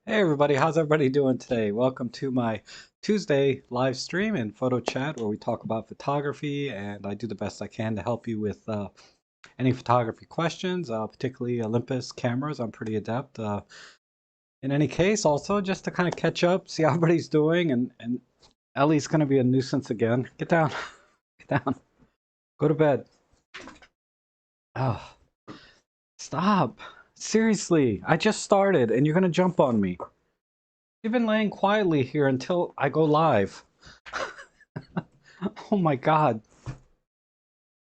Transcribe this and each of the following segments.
Hey everybody, how's everybody doing today? Welcome to my Tuesday live stream and photo chat where we talk about photography and I do the best I can to help you with any photography questions, particularly Olympus cameras. I'm pretty adept. In any case, also just to kind of catch up, see how everybody's doing, and Ellie's going to be a nuisance again. Get down, get down, go to bed. Oh, stop. Seriously, I just started and you're going to jump on me. You've been laying quietly here until I go live. Oh my God.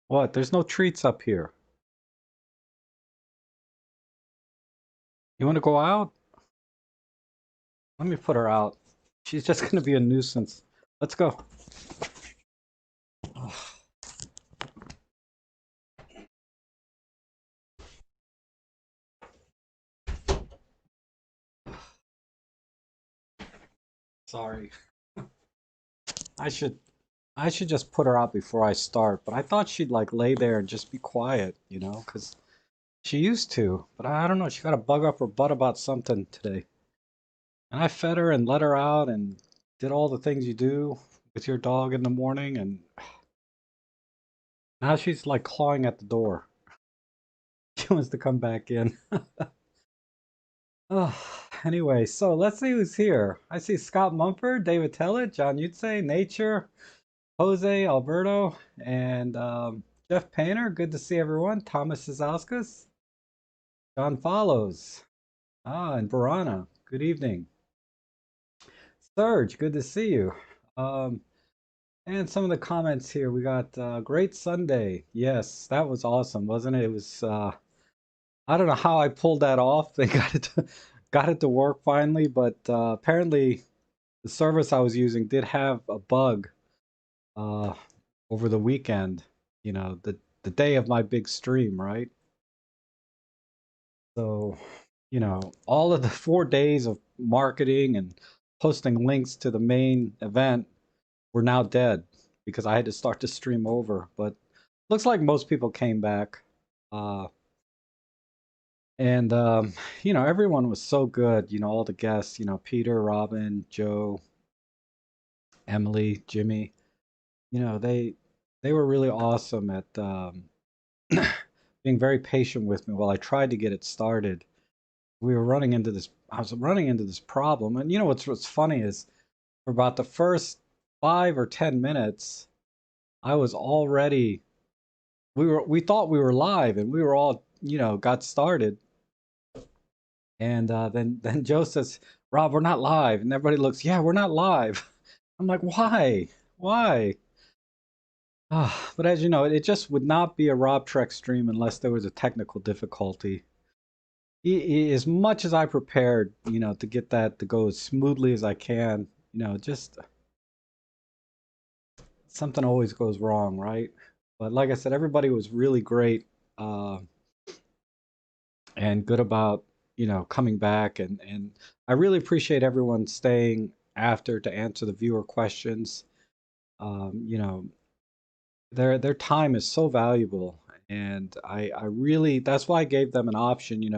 What? There's no treats up here. You want to go out? Let me put her out. She's just going to be a nuisance. Let's go. Sorry. I should I should just put her out before I start, but I thought she'd like lay there and just be quiet, because she used to. But I don't know, she got a bug up her butt about something today. And I fed her and let her out and did all the things you do with your dog in the morning, and now she's like clawing at the door. She wants to come back in. Oh, anyway, so let's see who's here. I see Scott Mumford, David Tellett, John Yutze, Nature, Jose Alberto, and Jeff Painter. Good to see everyone. Thomas Zazauskas, John Follows, and Verana. Good evening. Serge, good to see you. Um, and some of the comments here. We got great Sunday. Yes, that was awesome, wasn't it? It was. I don't know how I pulled that off. They got it to work finally, but apparently the service I was using did have a bug uh, over the weekend. The day of my big stream, right? So, all of the 4 days of marketing and posting links to the main event were now dead because I had to start the stream over. But looks like most people came back. Uh, and everyone was so good. All the guests. Peter, Robin, Joe, Emily, Jimmy. They were really awesome at being very patient with me while I tried to get it started. I was running into this problem, and what's funny is for about the first 5 or 10 minutes, I was already we thought we were live, and we were all got started, and then Joe says, "Rob, we're not live," and everybody looks, "Yeah, we're not live." I'm like, "Why? Why?" But as you know, it just would not be a robtrek stream unless there was a technical difficulty. As much as I prepared, to get that to go as smoothly as I can, just something always goes wrong, right? But like I said, everybody was really great uh, and good about, coming back, and I really appreciate everyone staying after to answer the viewer questions. Um, you know, their time is so valuable, and I really that's why I gave them an option.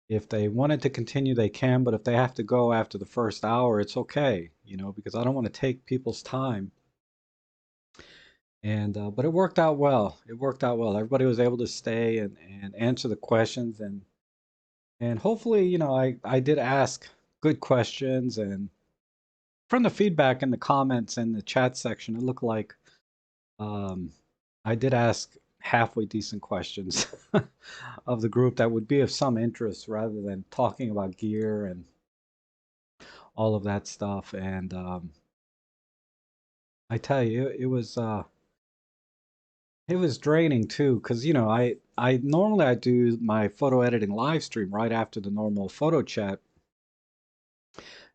If they wanted to continue, they can, but if they have to go after the first hour, it's okay, because I don't want to take people's time. And but it worked out well. It worked out well. Everybody was able to stay and answer the questions, and hopefully, I did ask good questions, and from the feedback in the comments and the chat section, it looked like um, I did ask halfway decent questions of the group that would be of some interest rather than talking about gear and all of that stuff. And I tell you, it was draining too, because I normally I do my photo editing live stream right after the normal photo chat,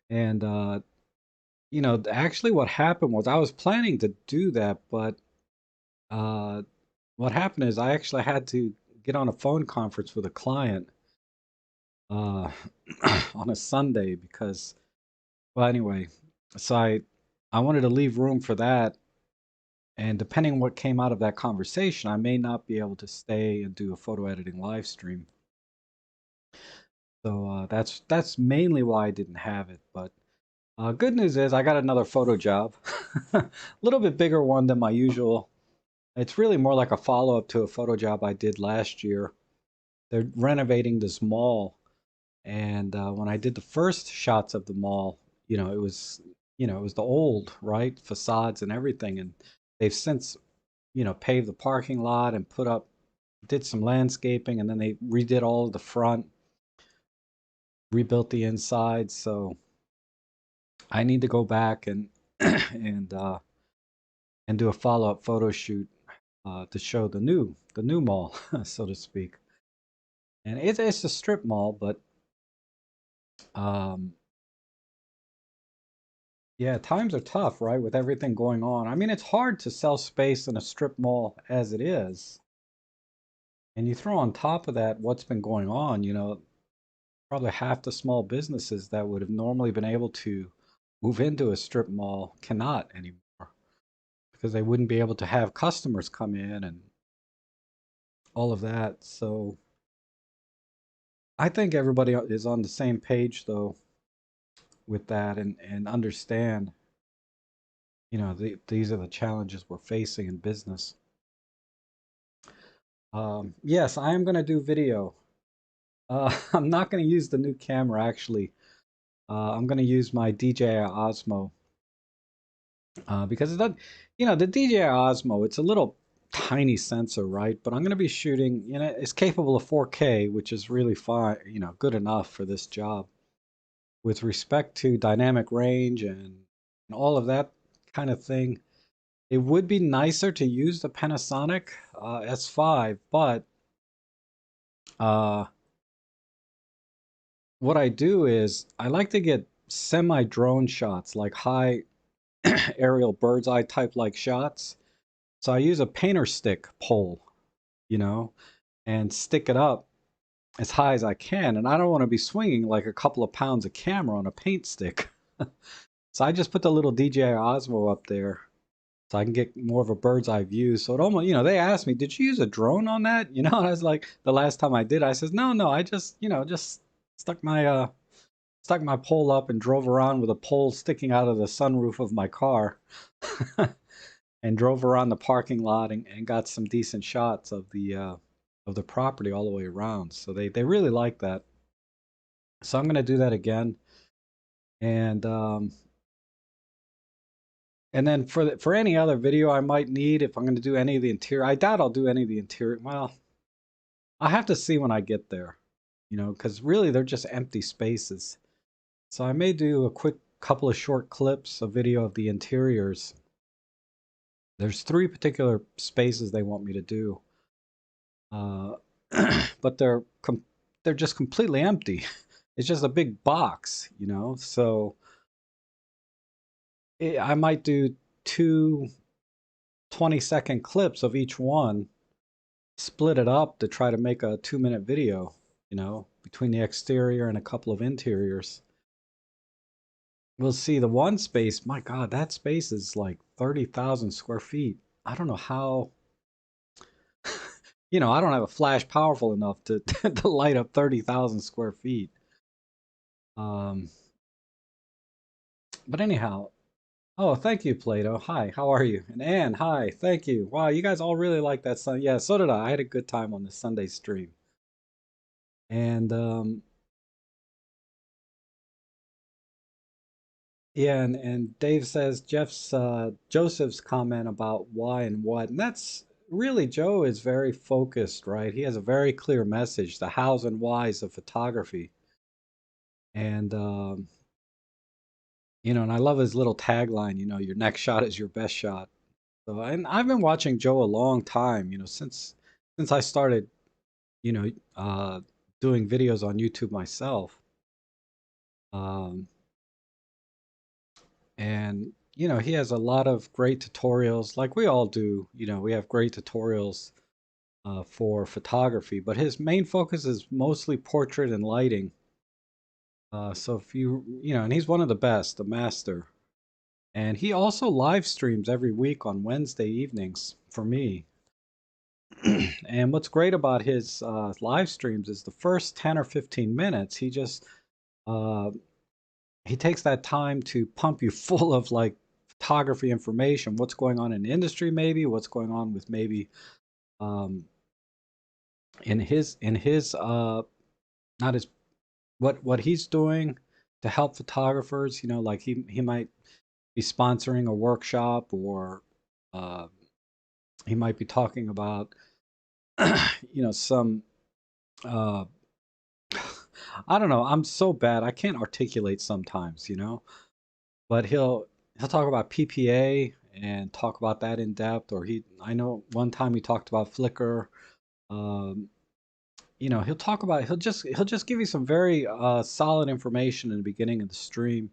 and actually what happened was I was planning to do that, but uh, what happened is I actually had to get on a phone conference with a client uh, on a Sunday because, well, anyway, so I wanted to leave room for that. And depending on what came out of that conversation, I may not be able to stay and do a photo editing live stream. So that's mainly why I didn't have it. But good news is I got another photo job, a little bit bigger one than my usual. It's really more like a follow-up to a photo job I did last year. They're renovating this mall, and when I did the first shots of the mall, it was the old, right, facades and everything, and they've since, paved the parking lot and did some landscaping, and then they redid all of the front, rebuilt the inside. So I need to go back and and uh, and do a follow-up photo shoot to show the new mall, so to speak. And it's a strip mall, but um, yeah, times are tough, right? With everything going on. I mean, it's hard to sell space in a strip mall as it is. And you throw on top of that what's been going on, probably half the small businesses that would have normally been able to move into a strip mall cannot anymore because they wouldn't be able to have customers come in and all of that. So I think everybody is on the same page though with that and understand, these are the challenges we're facing in business. Yes, I am going to do video. I'm not going to use the new camera actually. I'm going to use my DJI Osmo because the DJI Osmo, it's a little tiny sensor, right? But I'm going to be shooting, it's capable of 4K, which is really fine, good enough for this job. With respect to dynamic range and all of that kind of thing, it would be nicer to use the Panasonic S5, but uh, what I do is I like to get semi-drone shots, like high aerial bird's eye type like shots. So I use a painter stick pole, you know, and stick it up as high as I can. And I don't want to be swinging like a couple of pounds of camera on a paint stick. So I just put the little DJI Osmo up there so I can get more of a bird's eye view. So it almost, they asked me, did you use a drone on that? And I was like, the last time I did, I says, no, no, I just, just stuck my pole up and drove around with a pole sticking out of the sunroof of my car and drove around the parking lot and got some decent shots of the property all the way around. So they really like that. So I'm gonna do that again. And and then for any other video I might need, if I'm gonna do any of the interior, I doubt I'll do any of the interior. Well, I have to see when I get there, because really they're just empty spaces. So I may do a quick couple of short clips, a video of the interiors. There's three particular spaces they want me to do, uh, but they're just completely empty. It's just a big box, So I might do two 20-second clips of each one, split it up to try to make a 2-minute video, between the exterior and a couple of interiors. We'll see the one space. My God, that space is like 30,000 square feet. I don't know how, I don't have a flash powerful enough to, to light up 30,000 square feet. Um, but anyhow, oh, thank you, Plato. Hi, how are you? And Anne, hi, thank you. Wow, you guys all really like that Sun. Yeah, so did I. I had a good time on the Sunday stream. And yeah, and Dave says Joseph's comment about why and what, and that's really Joe is very focused, right? He has a very clear message, the hows and whys of photography. And and I love his little tagline, your next shot is your best shot. So, and I've been watching Joe a long time, since I started, you know, uh, doing videos on YouTube myself. Um, and he has a lot of great tutorials, like we all do. We have great tutorials for photography, but his main focus is mostly portrait and lighting. So if and he's one of the best, the master. And he also live streams every week on Wednesday evenings for me. And what's great about his live streams is the first 10 or 15 minutes, uh, he takes that time to pump you full of like photography information, what's going on in the industry, maybe what's going on with maybe um, in his not his what he's doing to help photographers. Like he might be sponsoring a workshop, or uh, he might be talking about some uh, I don't know. I'm so bad. I can't articulate sometimes. But he'll talk about PPA and talk about that in depth. Or I know one time he talked about Flickr. Um, he'll just give you some very solid information in the beginning of the stream.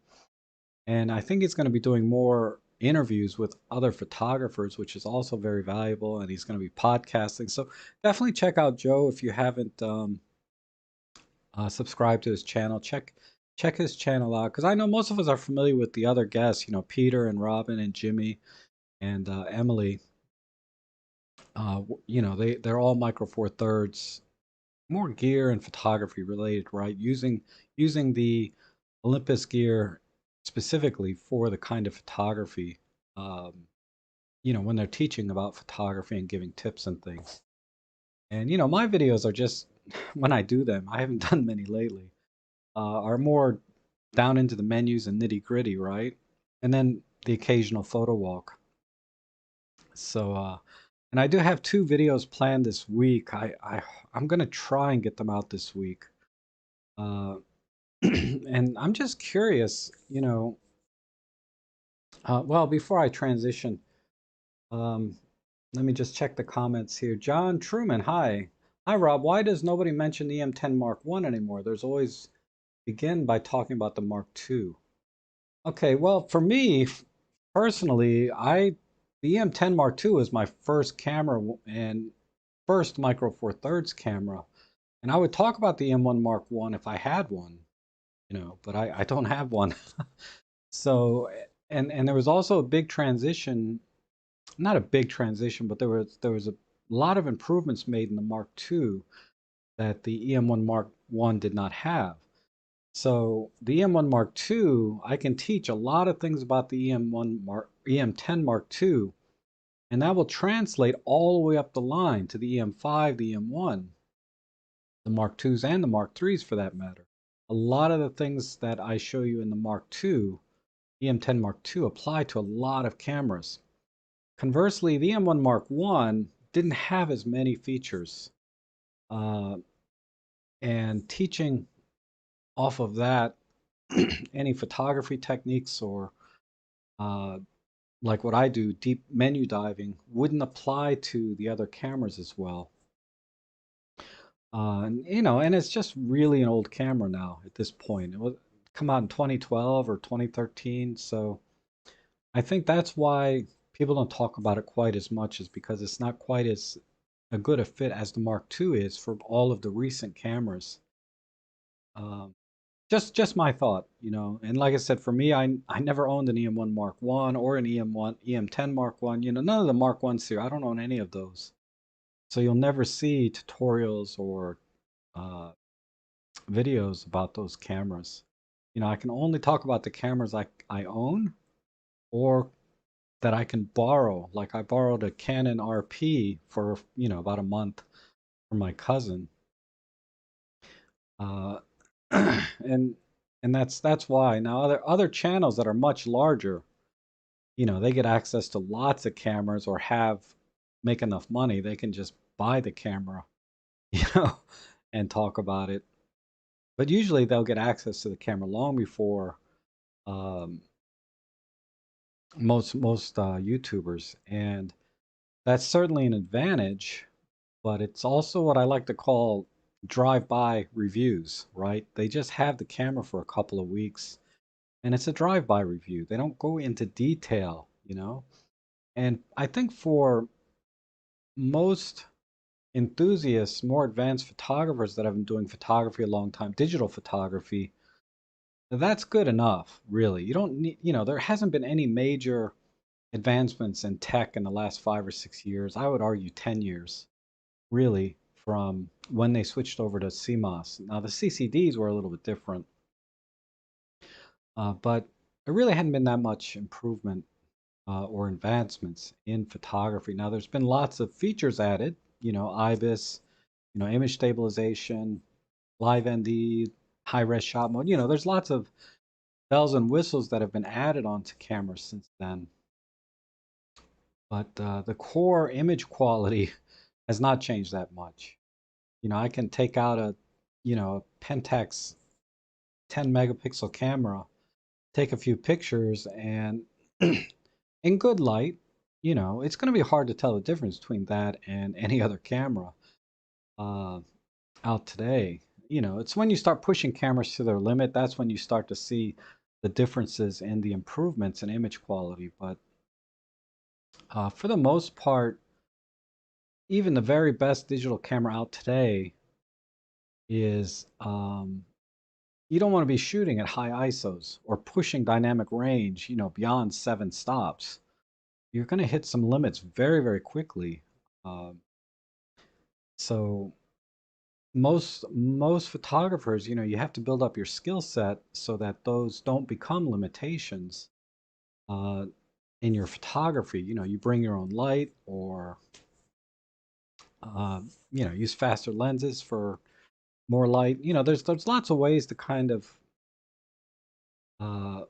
And I think he's going to be doing more interviews with other photographers, which is also very valuable. And he's going to be podcasting. So definitely check out Joe if you haven't subscribed to his channel. Check his channel out, because I know most of us are familiar with the other guests. Peter and Robin and Jimmy and Emily. They're all Micro Four Thirds, more gear and photography related, right? Using the Olympus gear specifically for the kind of photography, when they're teaching about photography and giving tips and things. And my videos are just when I do them, I haven't done many lately, are more down into the menus and nitty gritty, right? And then the occasional photo walk. So, and I do have two videos planned this week. I'm gonna try and get them out this week. Uh, and I'm just curious, well, before I transition, um, let me just check the comments here. John Truman, hi. Hi, Rob. Why does nobody mention the M10 Mark 1 anymore? There's always begin by talking about the Mark 2. Okay, well, for me personally, the EM10 Mark 2 was my first camera and first Micro Four Thirds camera. And I would talk about the M1 Mark 1 if I had one, but I don't have one. So, and there was also a big transition, not a big transition, but there was a lot of improvements made in the Mark II that the EM1 Mark 1 did not have. So the EM1 Mark II, I can teach a lot of things about the EM10 Mark II, and that will translate all the way up the line to the EM5, the EM1, the Mark IIs, and the Mark IIIs for that matter. A lot of the things that I show you in the Mark II, EM10 Mark II, apply to a lot of cameras. Conversely, the EM1 Mark I didn't have as many features. And teaching off of that, any photography techniques or uh, like what I do, deep menu diving, wouldn't apply to the other cameras as well. And it's just really an old camera now at this point. It was come out in 2012 or 2013, so I think that's why people don't talk about it quite as much, is because it's not quite as a good a fit as the Mark II is for all of the recent cameras. Um, just my thought. And like I said, for me, I never owned an EM1 Mark 1 or an EM10 Mark 1. None of the Mark 1 series. I don't own any of those. So you'll never see tutorials or uh, videos about those cameras. I can only talk about the cameras I own or that I can borrow. Like I borrowed a Canon RP for, about a month from my cousin. Uh, and that's why. Now other channels that are much larger, they get access to lots of cameras or make enough money, they can just buy the camera, you know, and talk about it. But usually they'll get access to the camera long before um, most YouTubers, and that's certainly an advantage. But it's also what I like to call drive-by reviews, right? They just have the camera for a couple of weeks, and it's a drive-by review. They don't go into detail. And I think for most enthusiasts, more advanced photographers that have been doing photography a long time, digital photography, that's good enough, really. You don't need, there hasn't been any major advancements in tech in the last 5 or 6 years. I would argue 10 years. really, from when they switched over to CMOS. Now, the CCDs were a little bit different, but there really hadn't been that much improvement or advancements in photography. Now, there's been lots of features added, IBIS, image stabilization, live ND, high res shot mode. There's lots of bells and whistles that have been added onto cameras since then. But the core image quality has not changed that much. I can take out a Pentax 10 megapixel camera, take a few pictures, and in good light, it's going to be hard to tell the difference between that and any other camera uh, out today. It's when you start pushing cameras to their limit, that's when you start to see the differences in the improvements in image quality. But for the most part, even the very best digital camera out today is you don't want to be shooting at high ISOs or pushing dynamic range, beyond 7 stops. You're going to hit some limits very, very quickly. Um, so most photographers, you have to build up your skill set so that those don't become limitations uh, in your photography. You bring your own light, or uh, use faster lenses for more light. There's lots of ways to kind of uh,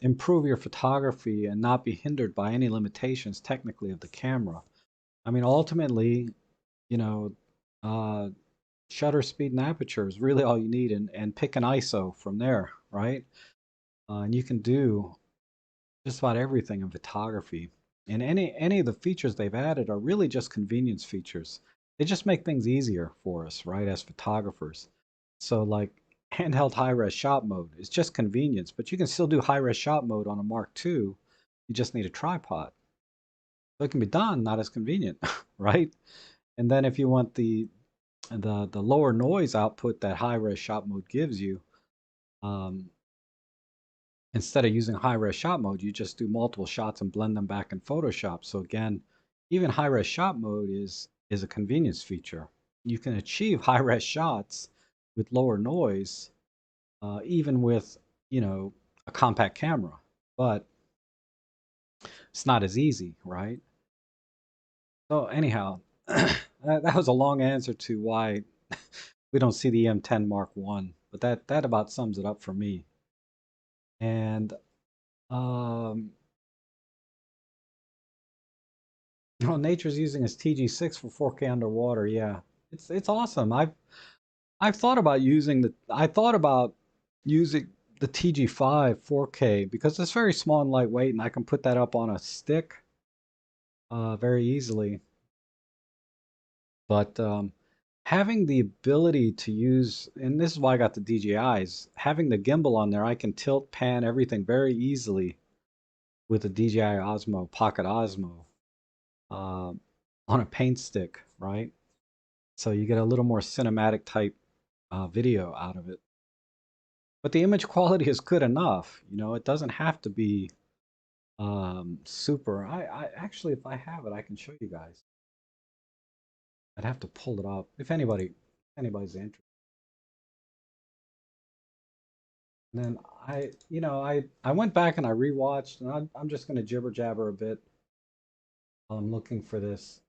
improve your photography and not be hindered by any limitations technically of the camera. I mean, ultimately, you know, uh, shutter speed and aperture is really all you need, and pick an ISO from there, right? And you can do just about everything in photography. And any of the features they've added are really just convenience features. They just make things easier for us, right, as photographers. So like handheld high-res shot mode is just convenience, but you can still do high-res shot mode on a Mark II. You just need a tripod. So it can be done, not as convenient, right? And then if you want the lower noise output that high-res shot mode gives you, um, instead of using high-res shot mode, you just do multiple shots and blend them back in Photoshop. So again, even high-res shot mode is a convenience feature. You can achieve high-res shots with lower noise, even with a compact camera, but it's not as easy, right? So anyhow, that was a long answer to why we don't see the M10 Mark I, but that about sums it up for me. And um, Nature's using his TG6 for 4K underwater. Yeah, it's awesome. I've thought about using the TG5 4K because it's very small and lightweight, and I can put that up on a stick very easily. But having the ability to use, and this is why I got the DJIs, having the gimbal on there, I can tilt, pan everything very easily with the DJI Osmo, Pocket Osmo, uh, on a paint stick, right? So you get a little more cinematic type video out of it. But the image quality is good enough. It doesn't have to be super. I actually, if I have it, I can show you guys. I'd have to pull it up if anybody's interested. And then I went back and I rewatched, and I'm just going to jibber jabber a bit while I'm looking for this.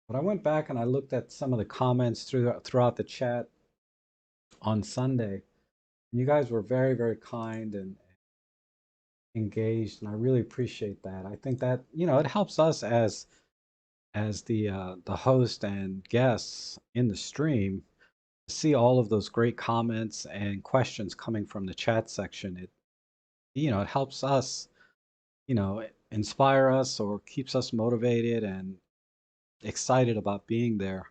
But I went back and I looked at some of the comments throughout the chat on Sunday. And you guys were very, very kind and engaged, and I really appreciate that. I think that it helps us as the host and guests in the stream see all of those great comments and questions coming from the chat section. It helps us, inspire us or keeps us motivated and excited about being there.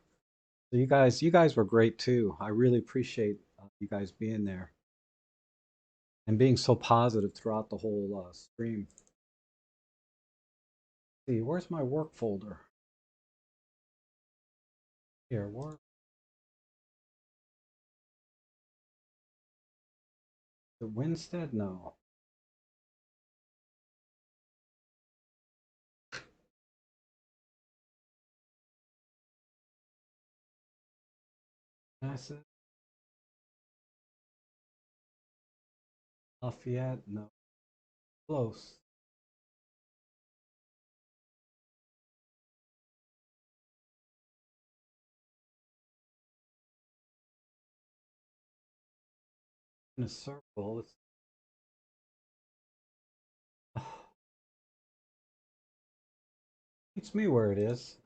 So you guys were great too. I really appreciate you guys being there and being so positive throughout the whole stream. See, where's my work folder? Here, work. The Winstead? No. I said Lafayette, no, close. In a circle. It's, it's me where it is.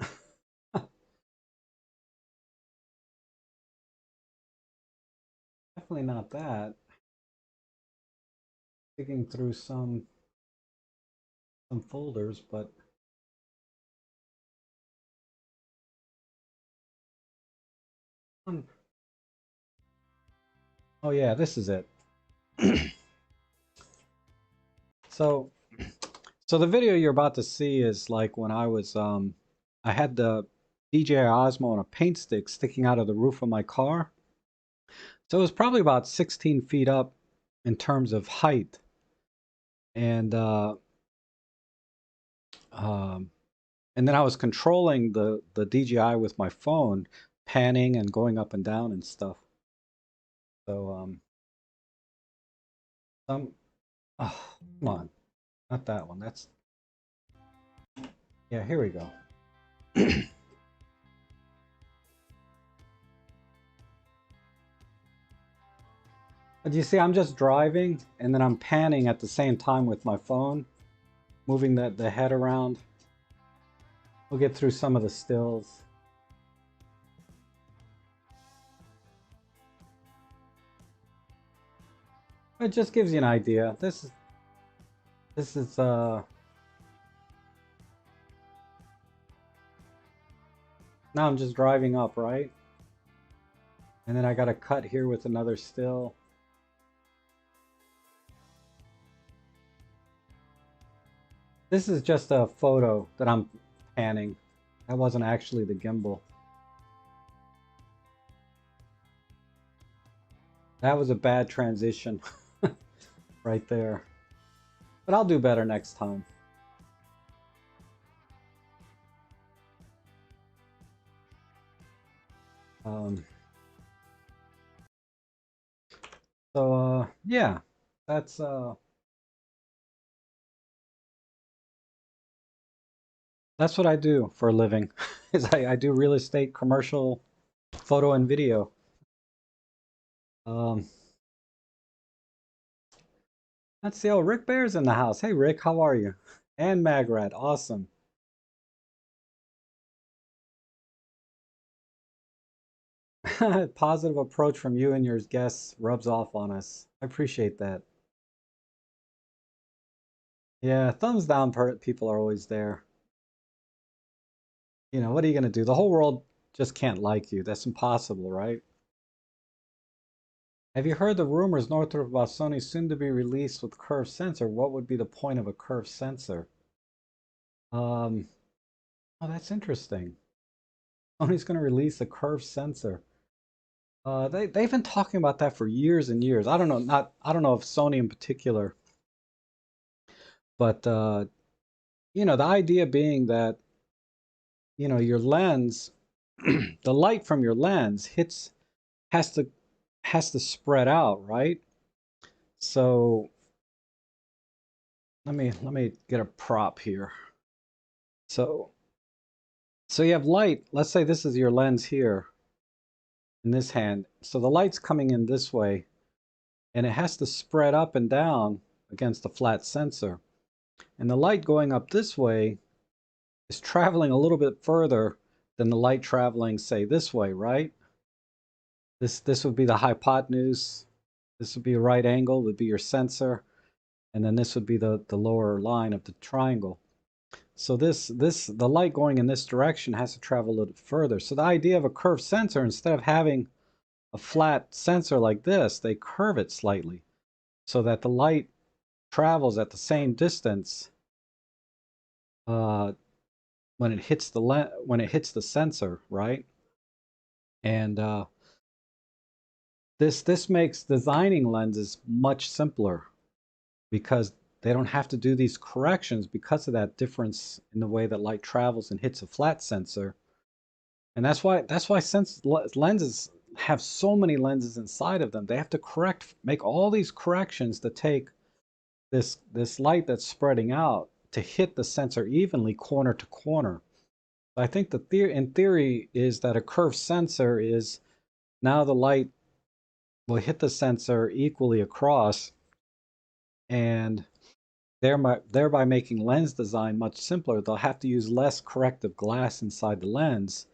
Definitely not that. Digging through some folders, but oh yeah, this is it. So so the video you're about to see is like when I was I had the DJI Osmo and a paint stick sticking out of the roof of my car. So it was probably about 16 feet up in terms of height. And um, and then I was controlling the DJI with my phone, panning and going up and down and stuff. So some oh, come on, not that one. That's yeah. Here we go. But you see, I'm just driving and then I'm panning at the same time with my phone, moving the head around. We'll get through some of the stills. It just gives you an idea. This is now I'm just driving up, right? And then I got a cut here with another still. This is just a photo that I'm panning. That wasn't actually the gimbal. That was a bad transition right there. But I'll do better next time. Um, so yeah, that's that's what I do for a living. Is I do real estate, commercial, photo and video. Um, let's see. Oh, Rick Bear's in the house. Hey, Rick, how are you? And Magrat, awesome. Positive approach from you and your guests rubs off on us. I appreciate that. Yeah, thumbs down people are always there. You know, what are you going to do? The whole world just can't like you. That's impossible, right? Have you heard the rumors, Northrop, about Sony soon to be released with curved sensor? What would be the point of a curved sensor? Um, oh, that's interesting. Sony's going to release a curved sensor. They've been talking about that for years and years. I don't know, I don't know if Sony in particular, but you know, the idea being that, you know, your lens, the light from your lens has to has to spread out, right? So let me get a prop here. So so you have light. Let's say this is your lens here in this hand. So the light's coming in this way, and it has to spread up and down against a flat sensor. And the light going up this way is traveling a little bit further than the light traveling, say, this way, right? This would be the hypotenuse. This would be a right angle, would be your sensor, and then this would be the lower line of the triangle. So the light going in this direction has to travel a little further. So the idea of a curved sensor, instead of having a flat sensor like this, they curve it slightly so that the light travels at the same distance uh, when it hits the sensor, right? And this makes designing lenses much simpler because they don't have to do these corrections because of that difference in the way that light travels and hits a flat sensor. And that's why lenses have so many lenses inside of them. They have to make all these corrections to take this light that's spreading out to hit the sensor evenly corner to corner. I think in theory is that a curved sensor is now the light will hit the sensor equally across, and thereby making lens design much simpler. They'll have to use less corrective glass inside the lens,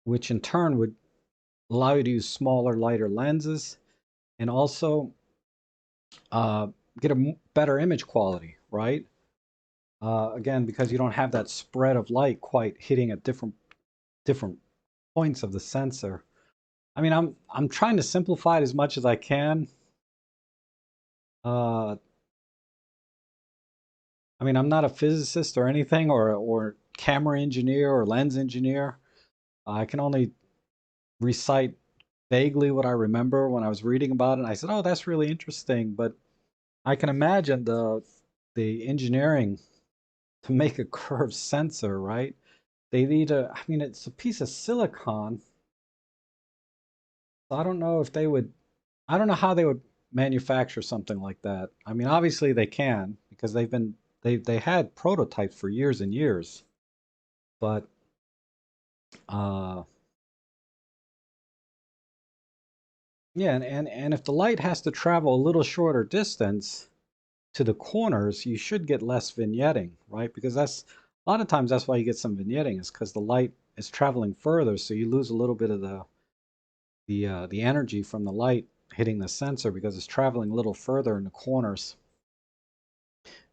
which in turn would allow you to use smaller, lighter lenses, and also uh, get a better image quality, right? Again, because you don't have that spread of light quite hitting at different points of the sensor. I mean, I'm trying to simplify it as much as I can. Uh, I mean, I'm not a physicist or anything, or camera engineer or lens engineer. I can only recite vaguely what I remember when I was reading about it. And I said, "Oh, that's really interesting." But I can imagine the engineering to make a curved sensor, right? They need a, I mean, it's a piece of silicon. So I don't know if they would, I don't know how they would manufacture something like that. I mean, obviously they can because they had prototypes for years and years. But uh, yeah, and if the light has to travel a little shorter distance to the corners, you should get less vignetting, right? Because that's a lot of times that's why you get some vignetting is because the light is traveling further, so you lose a little bit of the energy from the light hitting the sensor because it's traveling a little further in the corners.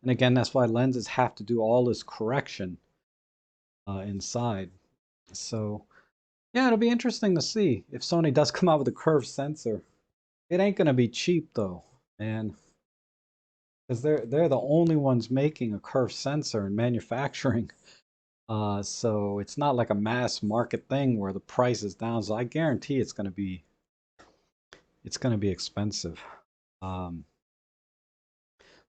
And again, that's why lenses have to do all this correction inside. So yeah, it'll be interesting to see if Sony does come out with a curved sensor. It ain't gonna be cheap though, man, because they're the only ones making a curved sensor in manufacturing. So it's not like a mass market thing where the price is down. So I guarantee it's gonna be expensive. Um,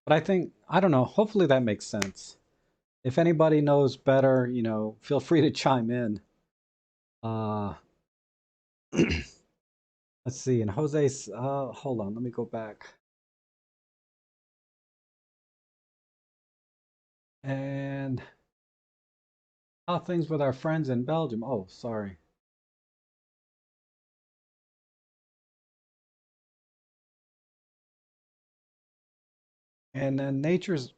but I think I don't know. Hopefully that makes sense. If anybody knows better, feel free to chime in. Uh, let's see. And Jose's, hold on, let me go back. And how things with our friends in Belgium? Oh, sorry. And then Nature's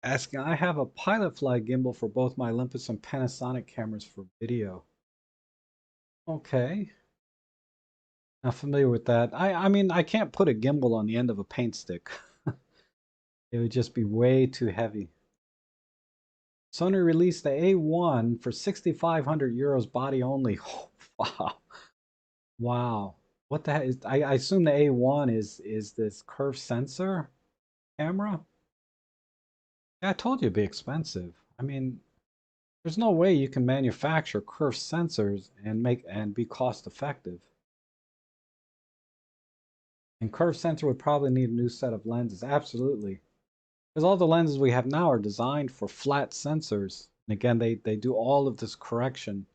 asking, I have a pilot fly gimbal for both my Olympus and Panasonic cameras for video. Okay. Not familiar with that. I mean, I can't put a gimbal on the end of a paint stick. It would just be way too heavy. Sony released the A1 for 6,500 euros body only. Oh, wow. Wow. What the heck is, I assume the A1 is this curved sensor camera? Yeah, I told you it'd be expensive. I mean, there's no way you can manufacture curved sensors and be cost effective. And curved sensor would probably need a new set of lenses. Absolutely. Because all the lenses we have now are designed for flat sensors. And again, they do all of this correction.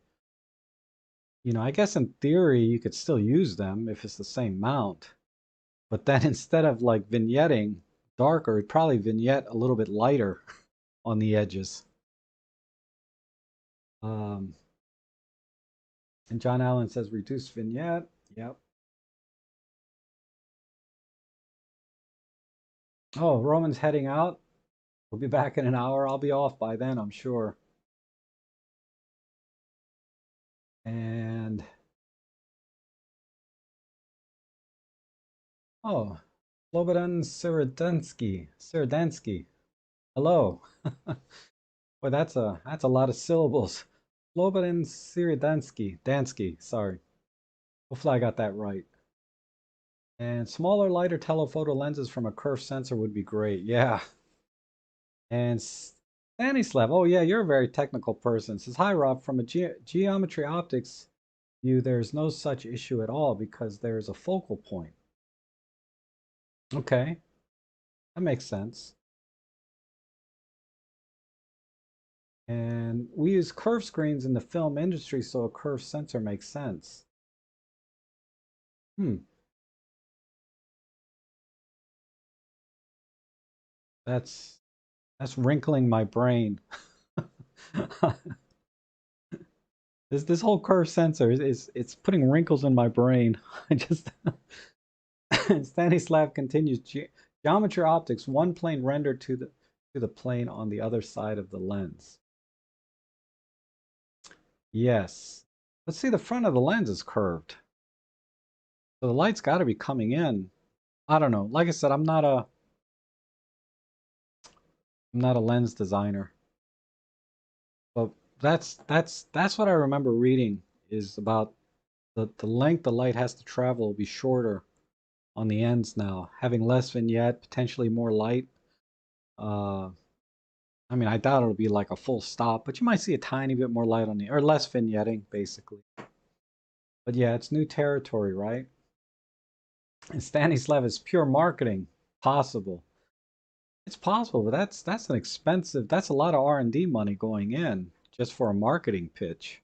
I guess in theory you could still use them if it's the same mount. But then instead of like vignetting darker, it'd probably vignette a little bit lighter on the edges. Um, and John Allen says reduce vignette. Yep. Oh, Roman's heading out. We'll be back in an hour. I'll be off by then, I'm sure. And oh, Slobodan Sirdansky. Hello. Boy, that's a lot of syllables. Slobodan Dansky, sorry. Hopefully I got that right. And smaller, lighter telephoto lenses from a curved sensor would be great. Yeah. And Stanislav, oh yeah, you're a very technical person. Says, hi Rob, from a geometry optics view, there's no such issue at all because there's a focal point. Okay, that makes sense. And we use curved screens in the film industry, so a curved sensor makes sense. Hmm. That's that's wrinkling my brain. This whole curve sensor is it's putting wrinkles in my brain. I just Stanislav continues geometry optics, one plane rendered to the plane on the other side of the lens. Yes. Let's see, the front of the lens is curved. So the light's got to be coming in. I don't know. Like I said, I'm not a lens designer. But that's what I remember reading is about the length the light has to travel will be shorter on the ends now, having less vignette, potentially more light. Uh, I mean, I doubt it'll be like a full stop, but you might see a tiny bit more light on the, or less vignetting, basically. But yeah, it's new territory, right? And Stanislav is pure marketing. Possible. It's possible, but that's an expensive, that's a lot of R&D money going in just for a marketing pitch.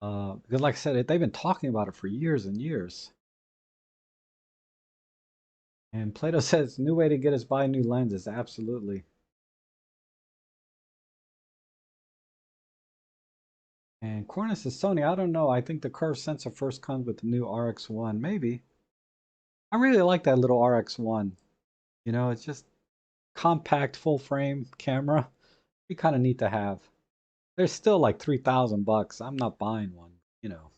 Because like I said, they've been talking about it for years and years. And Plato says, new way to get us by new lenses. Absolutely. And Cornus says, Sony, I don't know. I think the curve sensor first comes with the new RX1. Maybe. I really like that little RX1. You know, it's just compact, full frame camera. Be kind of neat to have. They're still like 3,000 bucks. I'm not buying one, you know.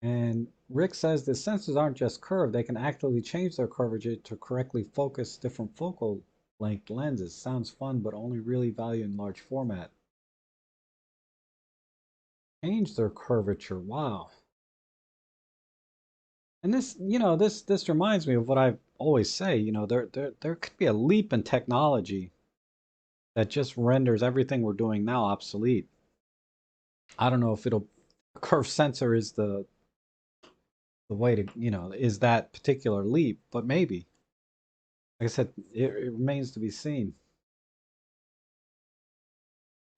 And Rick says the sensors aren't just curved, they can actively change their curvature to correctly focus different focal length lenses. Sounds fun, but only really value in large format. Change their curvature. Wow. And this, this reminds me of what I always say, there could be a leap in technology that just renders everything we're doing now obsolete. I don't know if it'll curve sensor is the way to, is that particular leap, but maybe. Like I said, it remains to be seen.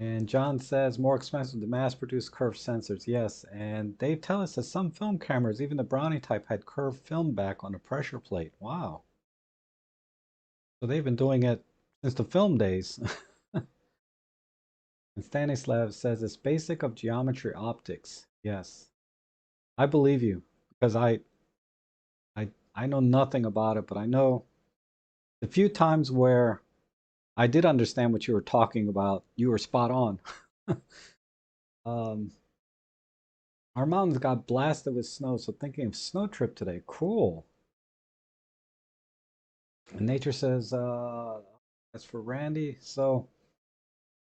And John says more expensive to mass produce curved sensors. Yes. And Dave Tellis says some film cameras, even the Brownie type, had curved film back on a pressure plate. Wow. So they've been doing it since the film days. And Stanislav says it's basic of geometry optics. Yes. I believe you because I know nothing about it, but I know the few times where I did understand what you were talking about, you were spot on. um, our mountains got blasted with snow, so thinking of snow trip today. Cool. And nature says, that's for Randy. So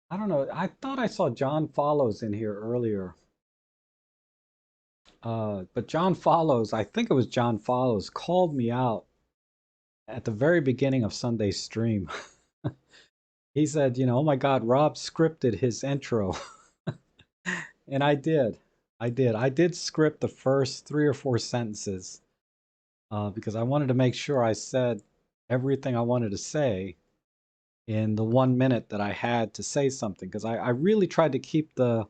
I don't know. I thought I saw John Follows in here earlier. But John Follows, I think it was John Follows, called me out at the very beginning of Sunday's stream. He said, oh my God, Rob scripted his intro. And I did. I did script the first 3 or 4 sentences because I wanted to make sure I said everything I wanted to say in the 1 minute that I had to say something. Because I really tried to keep the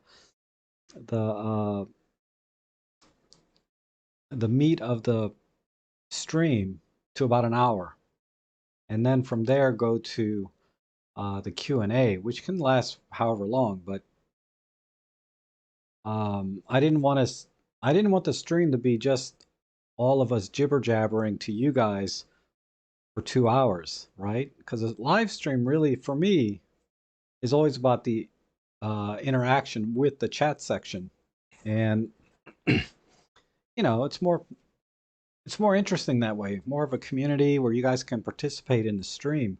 the meat of the stream to about an hour, and then from there go to the Q&A, which can last however long. But I didn't want us, I didn't want the stream to be just all of us jibber jabbering to you guys for 2 hours, right? Because a live stream really, for me, is always about the interaction with the chat section, and it's more interesting that way, more of a community where you guys can participate in the stream.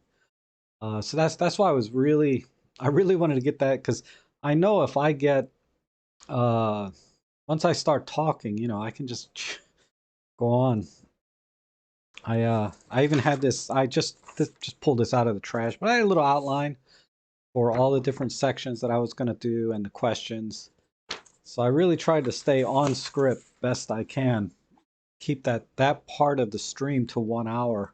So that's why I really wanted to get that because I know if I get uh, once I start talking, I can just go on. I even had this. I just pulled this out of the trash, but I had a little outline for all the different sections that I was going to do and the questions. So I really tried to stay on script best I can, keep that part of the stream to 1 hour,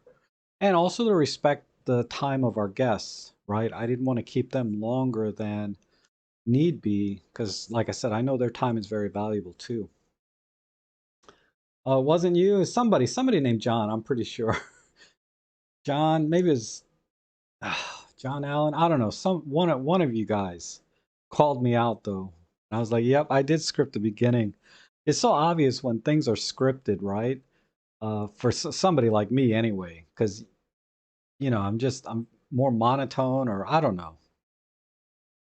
and also to respect the time of our guests, right? I didn't want to keep them longer than need be because, like I said, I know their time is very valuable too. It wasn't you, it was somebody named John, I'm pretty sure. John, maybe it was John Allen. I don't know. One of you guys called me out though. And I was like, "Yep, I did script the beginning." It's so obvious when things are scripted, right? For somebody like me anyway, because I'm more monotone, or I don't know.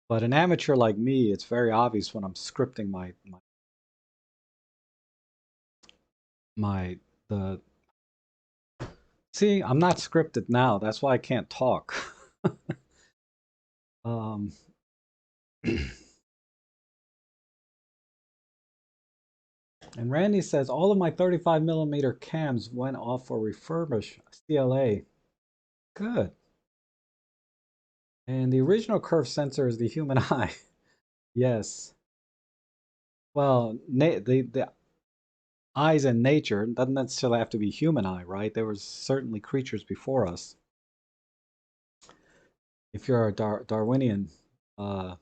But an amateur like me, it's very obvious when I'm scripting my the. See, I'm not scripted now. That's why I can't talk. Um, And Randy says, all of my 35 millimeter cams went off for refurbish CLA. Good. And the original curve sensor is the human eye. Yes. Well, the eyes in nature doesn't necessarily have to be human eye, right? There was certainly creatures before us. If you're a Darwinian uh,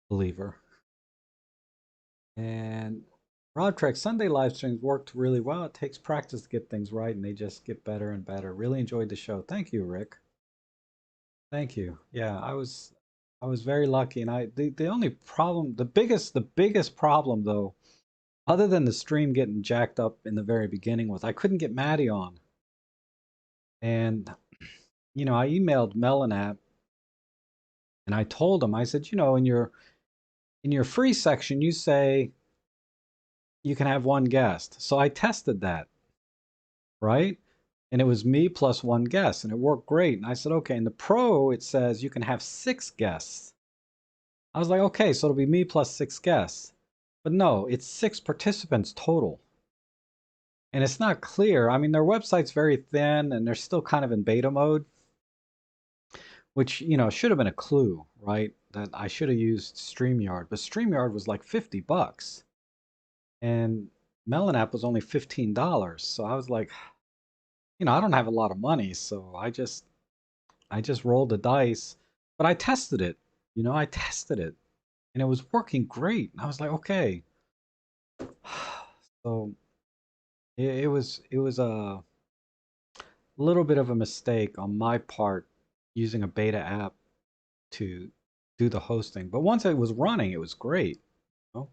believer. And robtrek Sunday live streams worked really well. It takes practice to get things right, and they just get better and better. Really enjoyed the show. Thank you, Rick. Thank you. Yeah, I was very lucky, and the only problem, the biggest problem though, other than the stream getting jacked up in the very beginning, was I couldn't get Maddie on. And I emailed Melanap and I told him, I said, in your free section, you say you can have one guest. So I tested that, right? And it was me plus one guest, and it worked great. And I said, okay, in the pro, it says you can have 6 guests. I was like, okay, so it'll be me plus 6 guests. But no, it's 6 participants total. And it's not clear. I mean, their website's very thin and they're still kind of in beta mode, which, should have been a clue, right? That I should have used StreamYard. But StreamYard was like 50 bucks. And Melanap was only $15. So I was like, I don't have a lot of money, so I just rolled the dice. But I tested it. I tested it. And it was working great. And I was like, okay. So it was a little bit of a mistake on my part using a beta app to do the hosting. But once it was running, it was great. You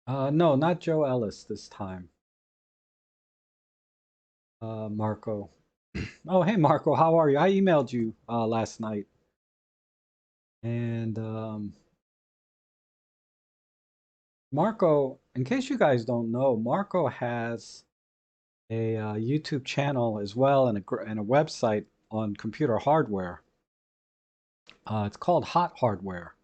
know? No, not Joe Ellis this time. Marco. Oh, hey Marco, how are you? I emailed you last night, and Marco. In case you guys don't know, Marco has a YouTube channel as well and a website on computer hardware. It's called Hot Hardware.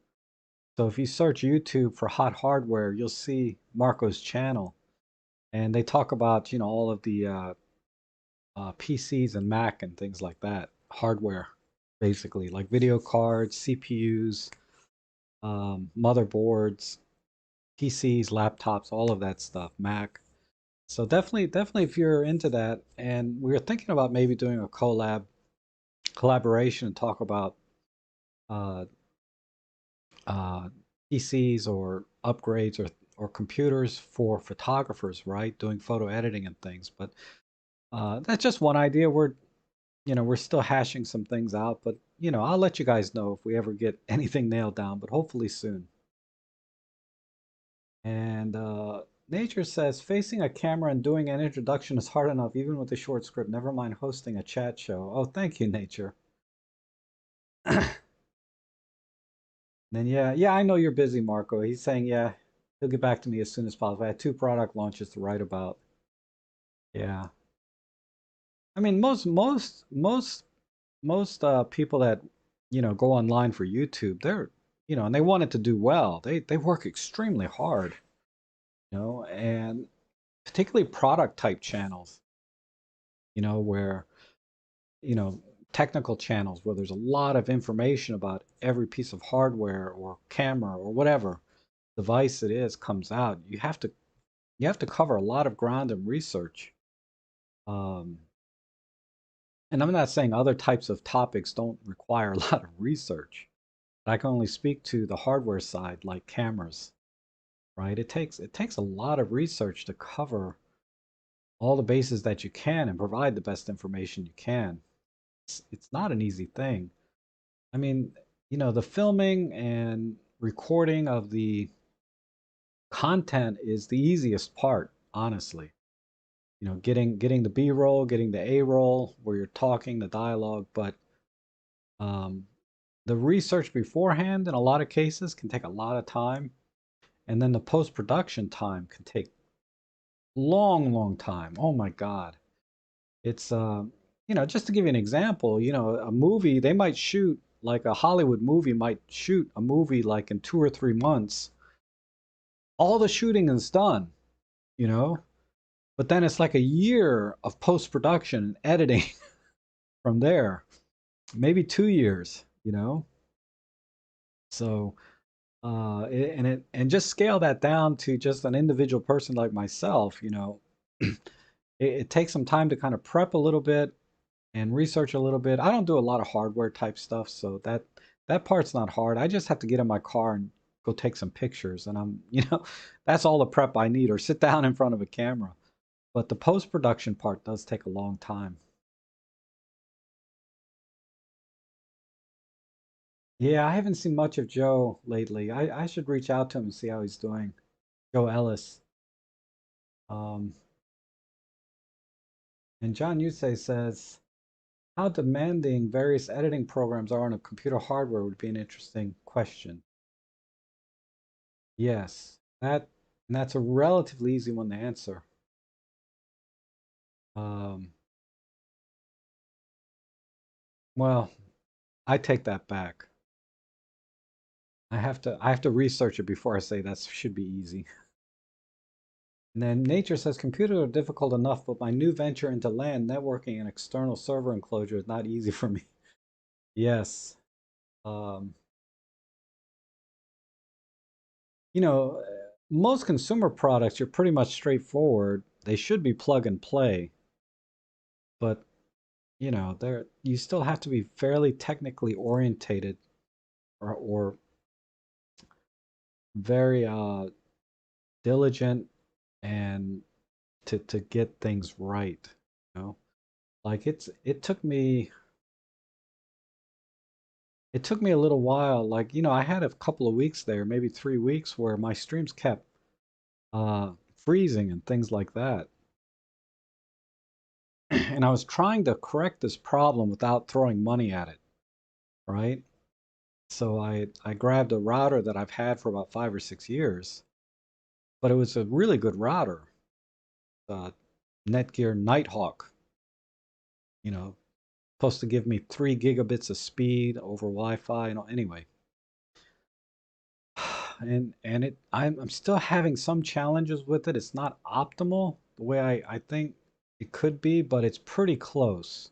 So if you search YouTube for Hot Hardware, you'll see Marco's channel, and they talk about all of the PCs and Mac and things like that, hardware, basically like video cards, CPUs, motherboards, PCs, laptops, all of that stuff, Mac. So definitely, if you're into that, and we were thinking about maybe doing a collaboration and talk about uh, uh, PCs or upgrades or computers for photographers, right? Doing photo editing and things. But that's just one idea. We're still hashing some things out, but I'll let you guys know if we ever get anything nailed down, but hopefully soon. And Nature says facing a camera and doing an introduction is hard enough, even with a short script. Never mind hosting a chat show. Oh, thank you, Nature. Then yeah, I know you're busy, Marco. He's saying yeah, he'll get back to me as soon as possible. I had 2 product launches to write about. Yeah, I mean most people that go online for YouTube, they're and they want it to do well. They work extremely hard, and particularly product type channels, where you know technical channels where there's a lot of information about every piece of hardware or camera or whatever device it is comes out. You have to cover a lot of ground and research. Um, And I'm not saying other types of topics don't require a lot of research. I can only speak to the hardware side, like cameras, right? It takes a lot of research to cover all the bases that you can and provide the best information you can. It's not an easy thing. I mean, the filming and recording of the content is the easiest part, honestly. Getting the B-roll, getting the A-roll where you're talking, the dialogue, but um, the research beforehand in a lot of cases can take a lot of time, and then the post-production time can take long, long time. Oh my God. It's just to give you an example, a movie, they might shoot like a Hollywood movie might shoot a movie like in 2 or 3 months. All the shooting is done, you know, but then it's like a year of post-production and editing from there, maybe 2 years, So, and just scale that down to just an individual person like myself, it takes some time to kind of prep a little bit and research a little bit. I don't do a lot of hardware type stuff, so that part's not hard. I just have to get in my car and go take some pictures, and that's all the prep I need, or sit down in front of a camera. But the post-production part does take a long time. Yeah, I haven't seen much of Joe lately. I should reach out to him and see how he's doing. Joe Ellis. Um, and John Yusei says, how demanding various editing programs are on a computer hardware would be an interesting question. Yes, and that's a relatively easy one to answer. Um, well, I take that back. I have to research it before I say that should be easy. And then Nature says computers are difficult enough, but my new venture into LAN networking and external server enclosure is not easy for me. Yes. Um, you know, most consumer products are pretty much straightforward. They should be plug and play, but you still have to be fairly technically orientated, or very diligent, and to get things right, you know. Like it took me a little while. Like, I had a couple of weeks there, maybe 3 weeks, where my streams kept freezing and things like that. And I was trying to correct this problem without throwing money at it, right? So I grabbed a router that I've had for about 5 or 6 years, but it was a really good router, uh, Netgear Nighthawk, you know, supposed to give me 3 gigabits of speed over Wi-Fi. Anyway, I'm still having some challenges with it. It's not optimal the way I think it could be, but it's pretty close.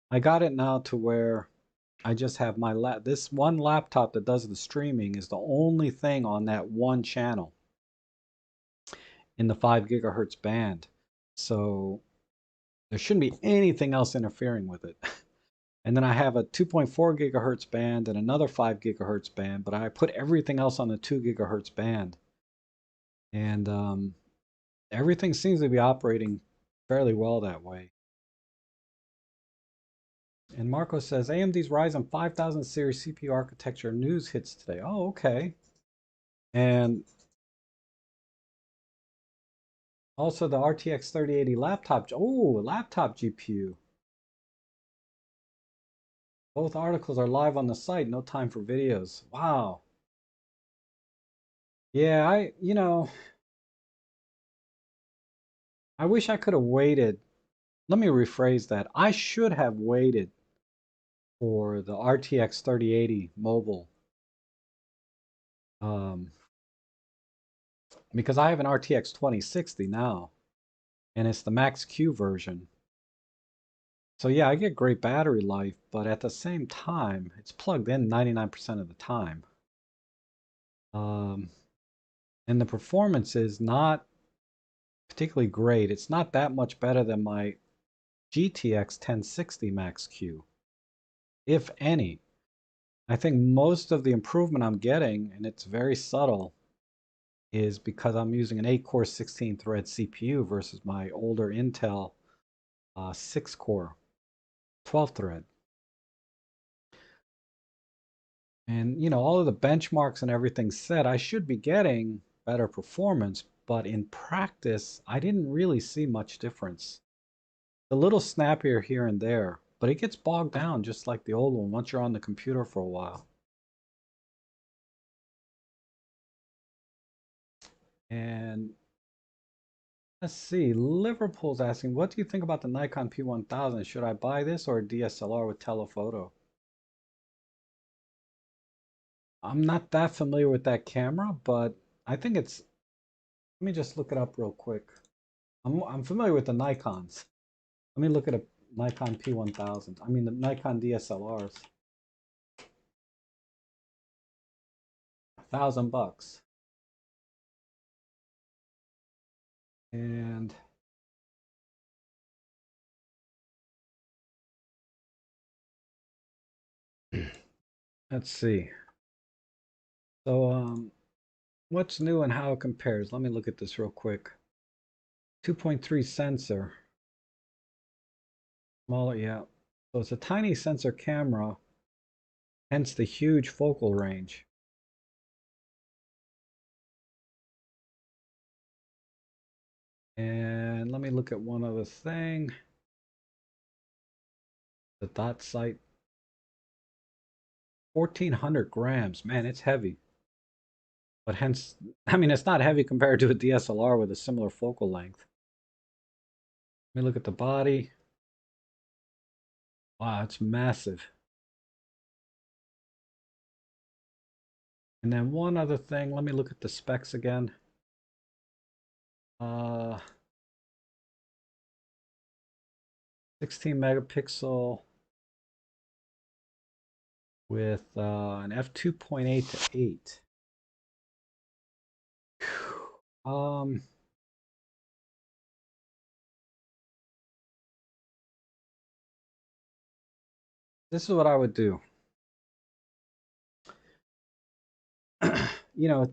I got it now to where I just have this one laptop that does the streaming is the only thing on that one channel in the 5 gigahertz band. So there shouldn't be anything else interfering with it. And then I have a 2.4 gigahertz band and another 5 gigahertz band, but I put everything else on the 2 gigahertz band. And everything seems to be operating fairly well that way. And Marco says AMD's Ryzen 5000 series CPU architecture news hits today. Oh, okay. And also the RTX 3080 laptop. Oh, laptop GPU. Both articles are live on the site. No time for videos. Wow. Yeah, I wish I could have waited. Let me rephrase that. I should have waited for the RTX 3080 mobile, um, because I have an RTX 2060 now, and it's the Max Q version. So yeah, I get great battery life, but at the same time, it's plugged in 99% of the time. Um, and the performance is not particularly great. It's not that much better than my GTX 1060 Max Q, if any. I think most of the improvement I'm getting, and it's very subtle, is because I'm using an 8-core 16-thread CPU versus my older Intel 6-core 12-thread. And, all of the benchmarks and everything said I should be getting better performance, but in practice, I didn't really see much difference. A little snappier here and there, but it gets bogged down just like the old one once you're on the computer for a while. And let's see, Liverpool's asking, what do you think about the Nikon P1000? Should I buy this or a DSLR with telephoto? I'm not that familiar with that camera, but I think it's, let me just look it up real quick. I'm familiar with the Nikons. Let me look at a Nikon P1000. I mean the Nikon DSLRs. $1,000. And let's see. So what's new and how it compares? Let me look at this real quick. 2.3 sensor. Smaller, yeah. So it's a tiny sensor camera, hence the huge focal range. And let me look at one other thing. The dot sight. 1,400 grams. Man, it's heavy. But hence, I mean, it's not heavy compared to a DSLR with a similar focal length. Let me look at the body. Wow, it's massive. And then one other thing, let me look at the specs again. 16 megapixel with an f2.8 to 8. Um, this is what I would do.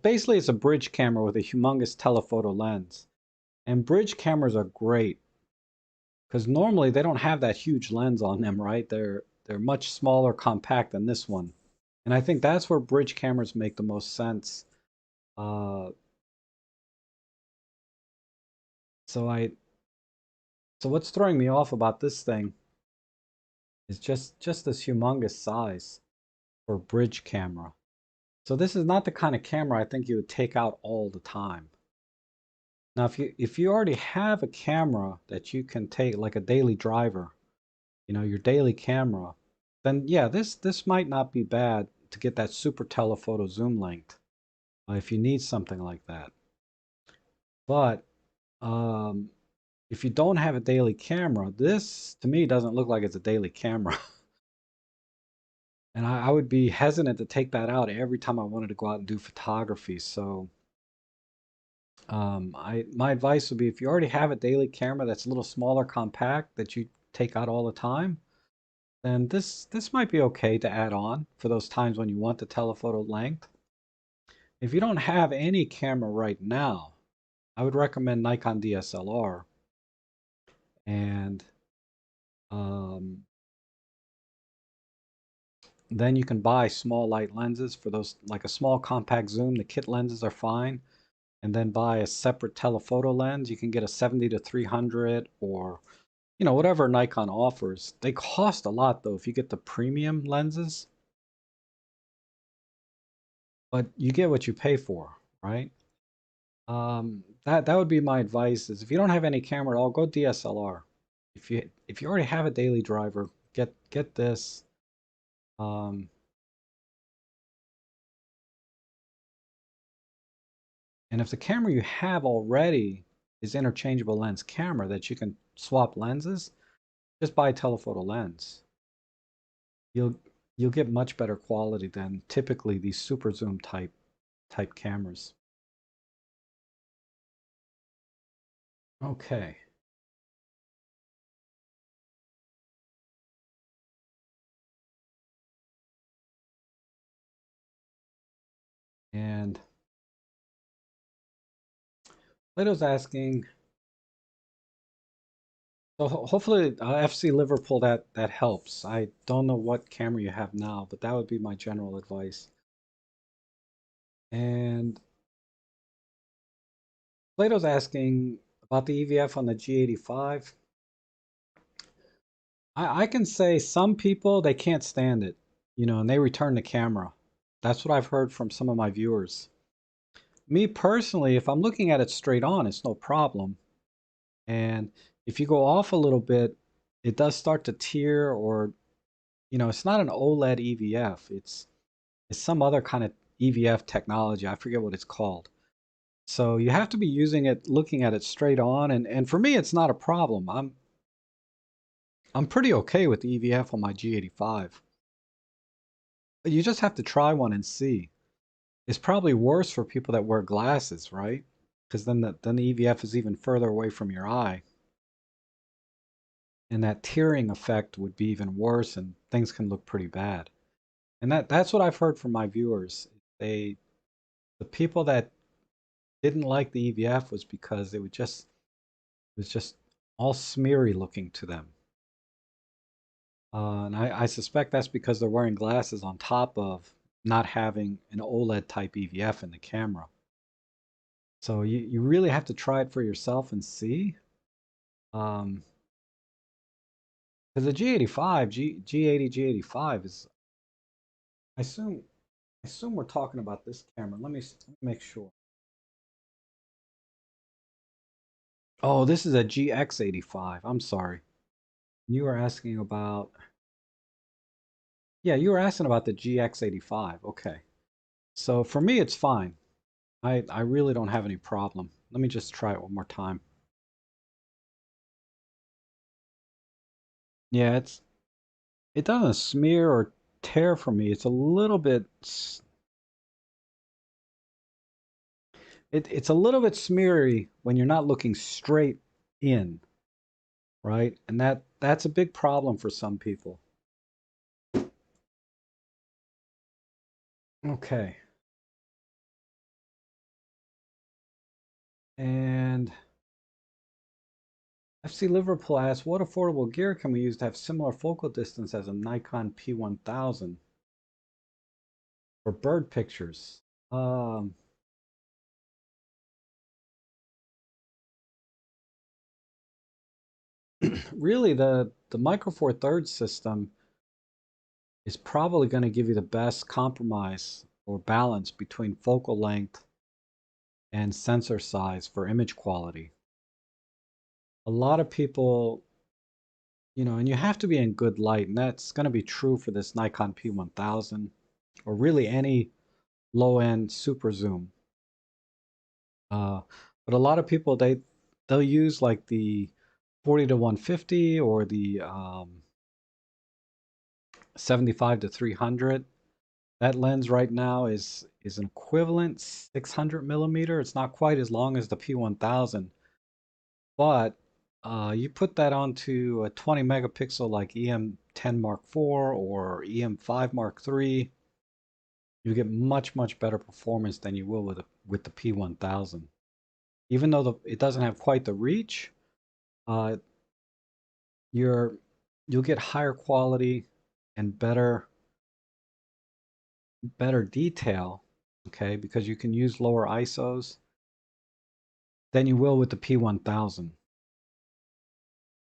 Basically it's a bridge camera with a humongous telephoto lens. And bridge cameras are great because normally they don't have that huge lens on them, right? They're much smaller, compact than this one. And I think that's where bridge cameras make the most sense. Uh, so I so what's throwing me off about this thing is just this humongous size for a bridge camera. So this is not the kind of camera I think you would take out all the time. Now, if you already have a camera that you can take, like a daily driver, your daily camera, then yeah, this might not be bad to get that super telephoto zoom length if you need something like that. But um, if you don't have a daily camera, this to me doesn't look like it's a daily camera. And I would be hesitant to take that out every time I wanted to go out and do photography. So my advice would be if you already have a daily camera that's a little smaller, compact, that you take out all the time, then this might be okay to add on for those times when you want the telephoto length. If you don't have any camera right now, I would recommend Nikon DSLR. And um, then you can buy small light lenses for those, like a small compact zoom. The kit lenses are fine. And then buy a separate telephoto lens. You can get a 70 to 300 or whatever Nikon offers. They cost a lot though if you get the premium lenses, but you get what you pay for, right? That would be my advice is if you don't have any camera at all, go DSLR. If you already have a daily driver, get this. Um, and if the camera you have already is interchangeable lens camera that you can swap lenses, just buy a telephoto lens. You'll you'll get much better quality than typically these super zoom type cameras. Okay. And Plato's asking, so hopefully FC Liverpool that helps. I don't know what camera you have now, but that would be my general advice. And Plato's asking about the EVF on the G85. I can say some people they can't stand it, and they return the camera. That's what I've heard from some of my viewers. Me personally, if I'm looking at it straight on, it's no problem. And if you go off a little bit, it does start to tear, or it's not an OLED EVF. It's some other kind of EVF technology. I forget what it's called. So you have to be using it, looking at it straight on, and for me, it's not a problem. I'm pretty okay with the EVF on my G85. But you just have to try one and see. It's probably worse for people that wear glasses, right? Because then the EVF is even further away from your eye, and that tearing effect would be even worse, and things can look pretty bad. And that's what I've heard from my viewers. The people that didn't like the EVF was because it was just all smeary looking to them. And I suspect that's because they're wearing glasses on top of not having an OLED type EVF in the camera. So you really have to try it for yourself and see. Um, because the G85, G80, G85 is, I assume we're talking about this camera. Let me make sure. Oh, this is a GX85. I'm sorry. You were asking about, yeah, you were asking about the GX85. Okay. So for me, it's fine. I really don't have any problem. Let me just try it one more time. Yeah, it doesn't smear or tear for me. It's a little bit it's a little bit smeary when you're not looking straight in, right? And that's a big problem for some people. Okay. And FC Liverpool asks, what affordable gear can we use to have similar focal distance as a Nikon P1000 for bird pictures? Um, Really, the Micro Four Thirds system is probably going to give you the best compromise or balance between focal length and sensor size for image quality. A lot of people, and you have to be in good light, and that's going to be true for this Nikon P1000 or really any low-end super zoom. Uh, but a lot of people they'll use like the 40 to 150 or the 75 to 300. That lens right now is an equivalent 600 millimeter. It's not quite as long as the P1000, but you put that onto a 20 megapixel like EM10 Mark IV or EM5 Mark III, you get much better performance than you will with the P1000. Even though it doesn't have quite the reach, uh, you're you'll get higher quality and better detail, okay, because you can use lower ISOs than you will with the P1000.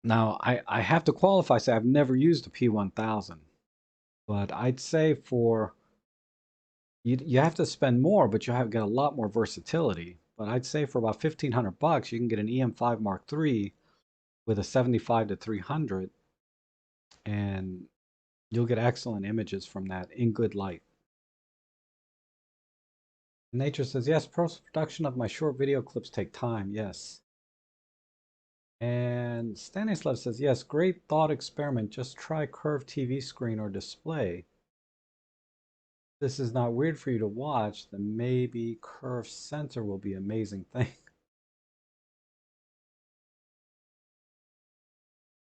Now, I have to qualify, say I've never used a P1000, but I'd say for you have to spend more, but you have get a lot more versatility. But I'd say for about 1,500 bucks, you can get an EM5 Mark III with a 75 to 300, and you'll get excellent images from that in good light. Nature says, yes, post-production of my short video clips take time. Yes. And Stanislav says, yes, great thought experiment. Just try curved TV screen or display. This is not weird for you to watch, then maybe curved sensor will be an amazing thing.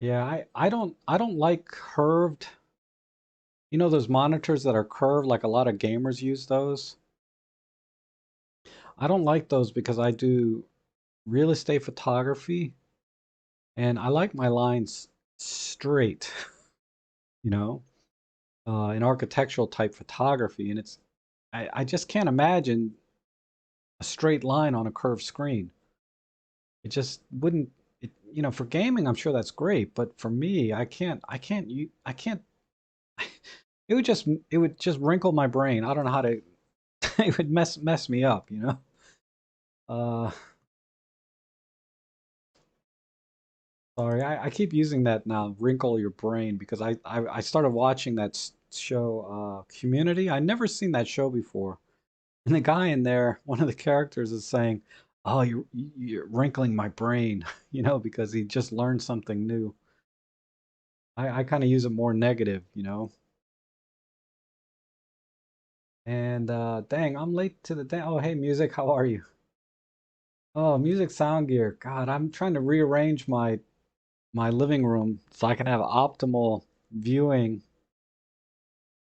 Yeah, I don't like curved. You know those monitors that are curved, like a lot of gamers use those? I don't like those because I do real estate photography and I like my lines straight, you know, in architectural type photography. And I just can't imagine a straight line on a curved screen. It just wouldn't, for gaming, I'm sure that's great, but for me, I can't, it would just wrinkle my brain. I don't know how to, it would mess me up, you know? Uh, Sorry, I keep using that now, wrinkle your brain, because I started watching that show, Community. I never seen that show before. And the guy in there, one of the characters is saying, "Oh, you're wrinkling my brain," because he just learned something new. I kind of use it more negative, And dang, I'm late to the day. Oh, hey, music, how are you? Oh, music sound gear. God, I'm trying to rearrange my living room so I can have optimal viewing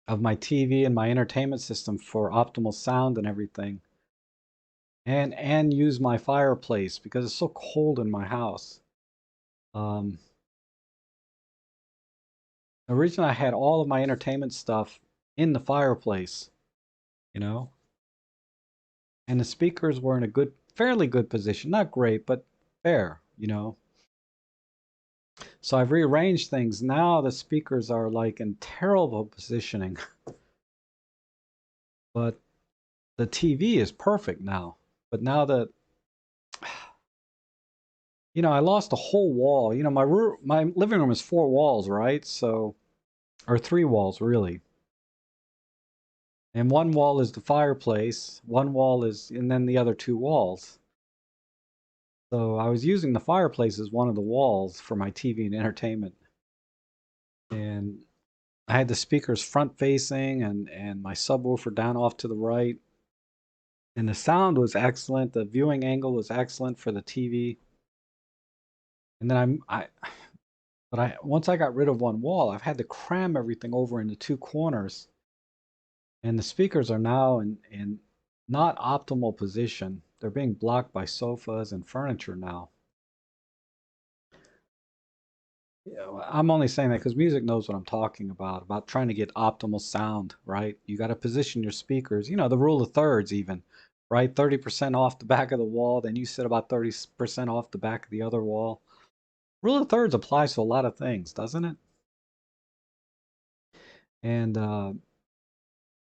of my TV and my entertainment system for optimal sound and everything. And use my fireplace because it's so cold in my house. Um, Originally, I had all of my entertainment stuff in the fireplace, you know, and the speakers were in a fairly good position. Not great, but fair. So I've rearranged things. Now the speakers are like in terrible positioning, but the TV is perfect now. But now that, I lost a whole wall. My living room is four walls, right? So, or three walls really. And one wall is the fireplace, one wall is, and then the other two walls. So I was using the fireplace as one of the walls for my TV and entertainment. And I had the speakers front facing and my subwoofer down off to the right. And the sound was excellent. The viewing angle was excellent for the TV. And then but once I got rid of one wall, I've had to cram everything over into two corners. And the speakers are now in not optimal position. They're being blocked by sofas and furniture now. Yeah, well, I'm only saying that because music knows what I'm talking about trying to get optimal sound, right? You got to position your speakers, the rule of thirds even, right? 30% off the back of the wall, then you sit about 30% off the back of the other wall. Rule of thirds applies to a lot of things, doesn't it? And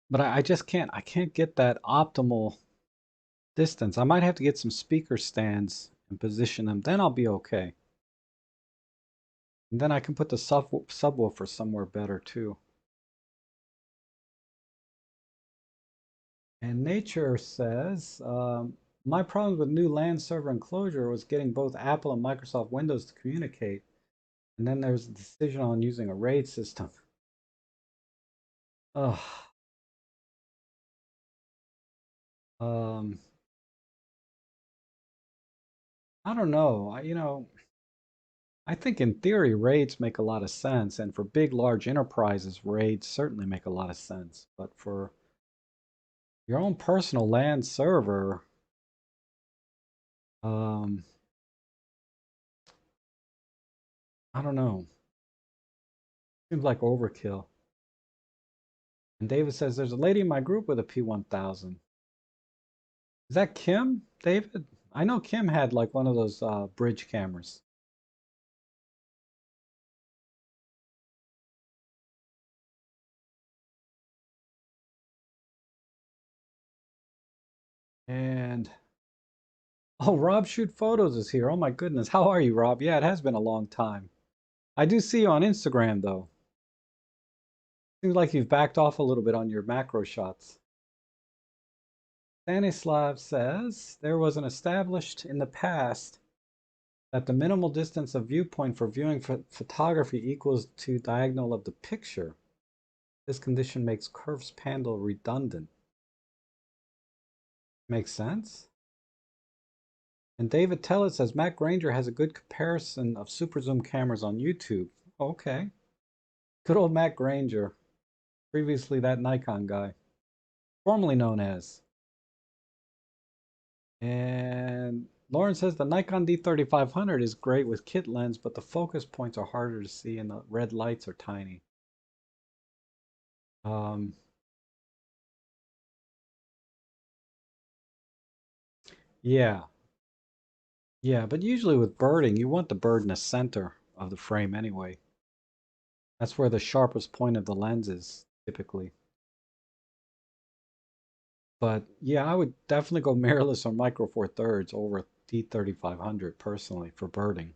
but I just I can't get that optimal distance. I might have to get some speaker stands and position them, then I'll be okay. And then I can put the subwoofer somewhere better too. And Nature says, my problem with new LAN server enclosure was getting both Apple and Microsoft Windows to communicate. And then there's a decision on using a RAID system. Ugh. Um, I don't know. I think in theory RAIDs make a lot of sense, and for big, large enterprises, RAIDs certainly make a lot of sense. But for your own personal LAN server, um, I don't know. Seems like overkill. And David says there's a lady in my group with a P1000. Is that Kim, David? I know Kim had like one of those bridge cameras. And oh, Rob Shoot Photos is here. Oh my goodness. How are you, Rob? Yeah, it has been a long time. I do see you on Instagram though. Seems like you've backed off a little bit on your macro shots. Stanislav says there was an established in the past that the minimal distance of viewpoint for viewing photography equals to diagonal of the picture. This condition makes curves panel redundant. Makes sense? And David Tellett says Matt Granger has a good comparison of super zoom cameras on YouTube. Okay. Good old Matt Granger. Previously that Nikon guy. Formerly known as. And Lauren says the Nikon D3500 is great with kit lens, but the focus points are harder to see and the red lights are tiny. Um, yeah, yeah, but usually with birding, you want the bird in the center of the frame anyway. That's where the sharpest point of the lens is typically. But yeah, I would definitely go mirrorless or micro four thirds over D3500 personally for birding.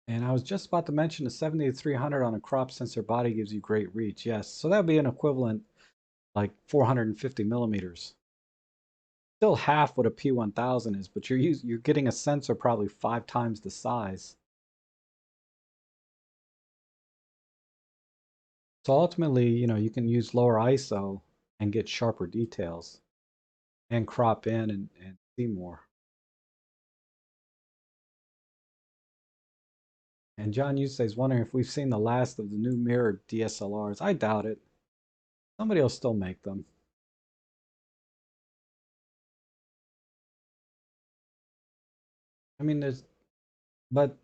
And I was just about to mention the 70-300 on a crop sensor body gives you great reach. Yes, so that would be an equivalent like 450 millimeters. Still half what a P1000 is, but you're getting a sensor probably 5 times the size. So ultimately, you can use lower ISO and get sharper details and crop in and see more. And John Yusei is wondering if we've seen the last of the new mirrored DSLRs. I doubt it. Somebody will still make them. I mean, but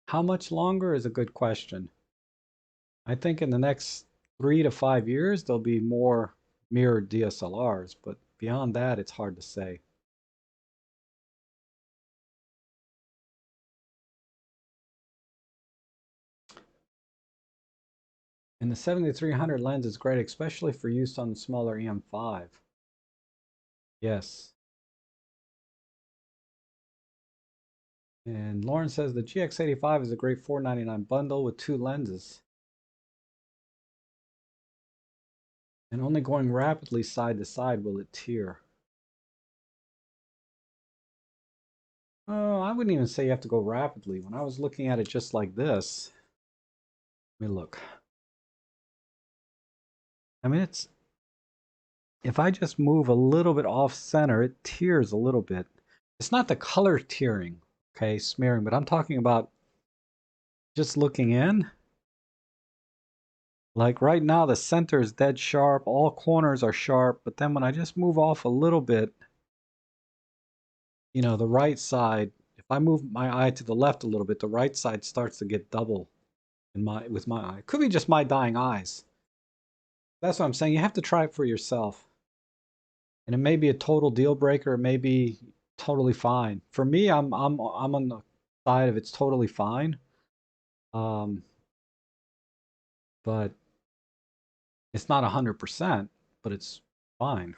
how much longer is a good question. I think in the next 3 to 5 years, there'll be more mirrored DSLRs, but beyond that, it's hard to say. And the 7300 lens is great, especially for use on the smaller EM5. Yes. And Lauren says the GX85 is a great $499 bundle with 2 lenses. And only going rapidly side to side will it tear. Oh, I wouldn't even say you have to go rapidly. When I was looking at it just like this, let me look. I mean, if I just move a little bit off center, it tears a little bit. It's not the color tearing, okay, smearing, but I'm talking about just looking in. Like right now, the center is dead sharp. All corners are sharp. But then when I just move off a little bit, the right side, if I move my eye to the left a little bit, the right side starts to get double with my eye. Could be just my dying eyes. That's what I'm saying. You have to try it for yourself. And it may be a total deal breaker. It may be totally fine. For me, I'm on the side of it's totally fine. Um, but it's not 100%, but it's fine.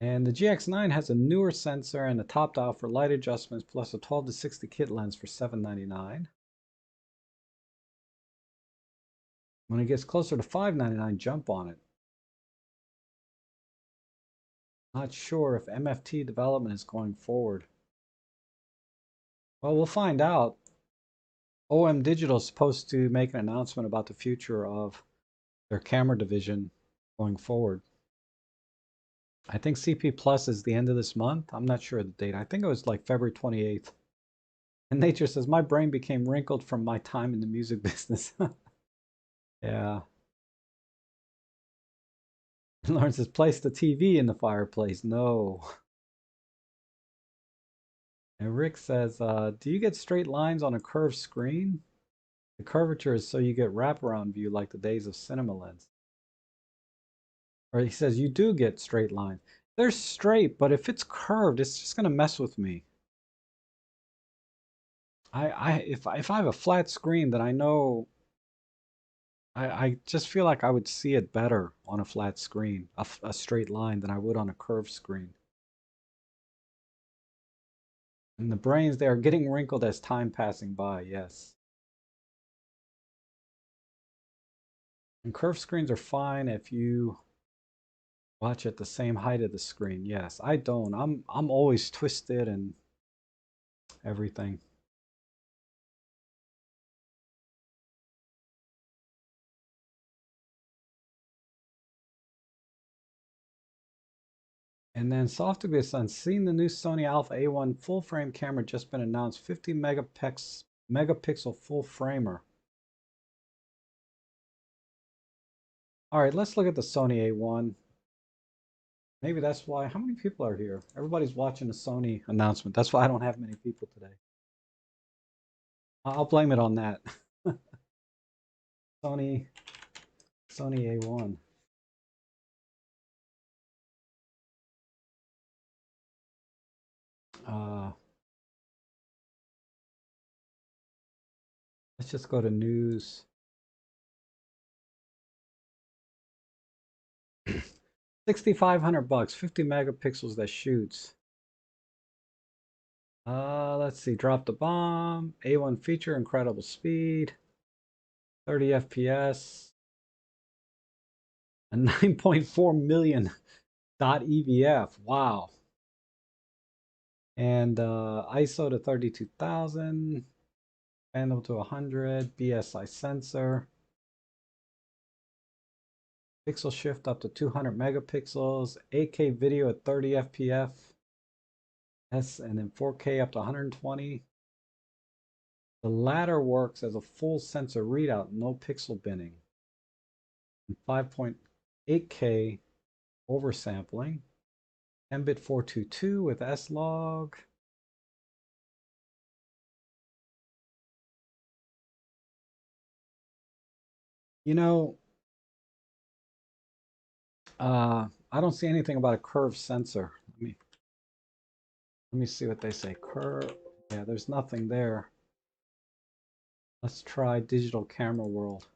And the GX9 has a newer sensor and a top dial for light adjustments, plus a 12 to 60 kit lens for $799. When it gets closer to $599, jump on it. Not sure if MFT development is going forward. Well, we'll find out. OM Digital is supposed to make an announcement about the future of their camera division going forward. I think CP Plus is the end of this month. I'm not sure of the date. I think it was like February 28th. And Nature says, my brain became wrinkled from my time in the music business. Yeah. And Lauren says, place the TV in the fireplace. No. And Rick says, do you get straight lines on a curved screen? The curvature is so you get wraparound view like the days of cinema lens. Or he says, you do get straight lines. They're straight, but if it's curved, it's just going to mess with me. If I have a flat screen, then I know I just feel like I would see it better on a flat screen, a straight line, than I would on a curved screen. And the brains, they are getting wrinkled as time passing by, yes. And curved screens are fine if you watch at the same height of the screen. Yes, I don't. I'm always twisted and everything. And then Softagus on seeing the new Sony Alpha A1 full frame camera just been announced, 50 megapixel full framer. All right, let's look at the Sony A1. Maybe that's why. How many people are here? Everybody's watching the Sony announcement. That's why I don't have many people today. I'll blame it on that. Sony, Sony A1. Uh, let's just go to news. 6,500 bucks, 50 megapixels that shoots. Let's see. Drop the bomb. A1 feature, incredible speed, 30 FPS, a 9.4 million dot EVF. Wow. And ISO to 32,000, handle to 100, BSI sensor, pixel shift up to 200 megapixels, 8K video at 30 FPS, and then 4K up to 120. The latter works as a full sensor readout, no pixel binning, and 5.8K oversampling, 10-bit 422 with S-Log. You know, I don't see anything about a curved sensor. Let me see what they say. Curve. Yeah, there's nothing there. Let's try digital camera world.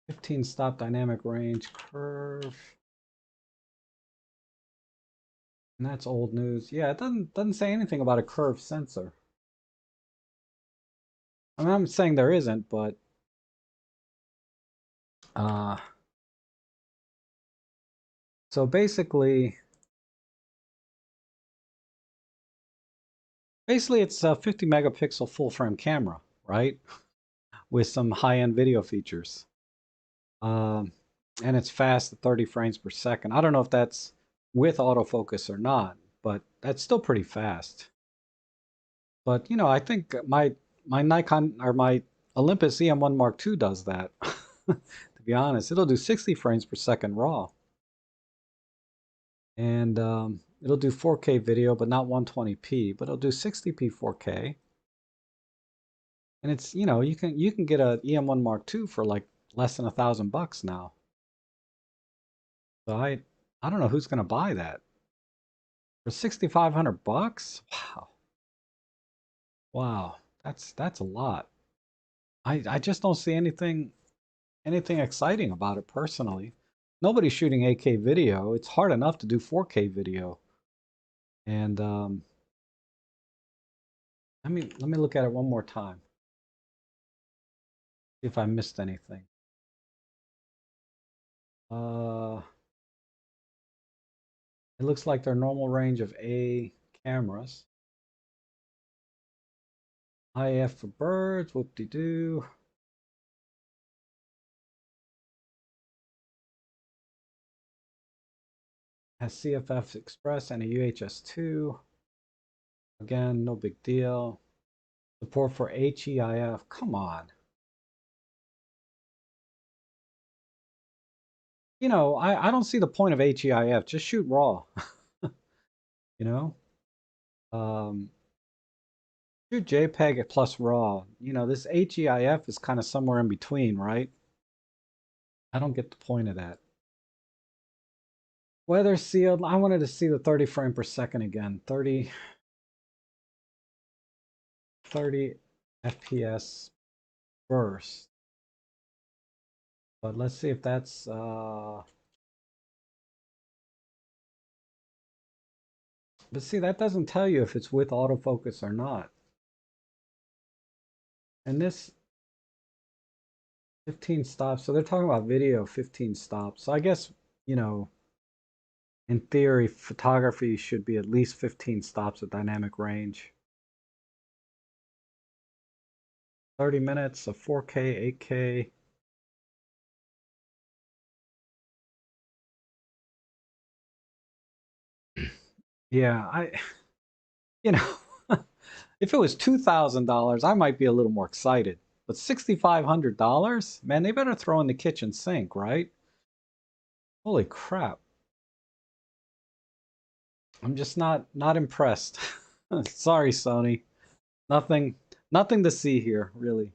15 stop dynamic range curve. And that's old news. Yeah, it doesn't say anything about a curved sensor. I mean, I'm saying there isn't, but uh so basically it's a 50 megapixel full frame camera, right? With some high-end video features. Um and it's fast at 30 frames per second. I don't know if that's with autofocus or not, but that's still pretty fast. But you know, I think my Nikon or my Olympus EM1 Mark II does that. To be honest, it'll do 60 frames per second raw, and it'll do 4K video, but not 120p. But it'll do 60p 4K, and it's you can get a EM1 Mark II for like less than $1,000 now. So I don't know who's gonna buy that for 6,500 bucks. Wow, wow, that's a lot. I just don't see anything exciting about it personally. Nobody's shooting 8K video. It's hard enough to do 4K video. And let me look at it one more time. See if I missed anything. Uh, it looks like their normal range of A cameras. IF for birds, whoop-de-doo. Has CFF Express and a UHS-2. Again, no big deal. Support for HEIF. Come on. You know, I don't see the point of HEIF. Just shoot raw. You know? Um, Shoot JPEG plus RAW. You know, this HEIF is kind of somewhere in between, right? I don't get the point of that. Weather sealed. I wanted to see the 30 frame per second again. 30 FPS burst. But let's see if that's but see, that doesn't tell you if it's with autofocus or not. And this 15 stops. So they're talking about video 15 stops. So I guess, you know, in theory, photography should be at least 15 stops at dynamic range. 30 minutes of 4K, 8K. Yeah, you know, if it was $2,000, I might be a little more excited. But $6,500? Man, they better throw in the kitchen sink, right? Holy crap. I'm just not impressed. Sorry, Sony. Nothing nothing to see here, really.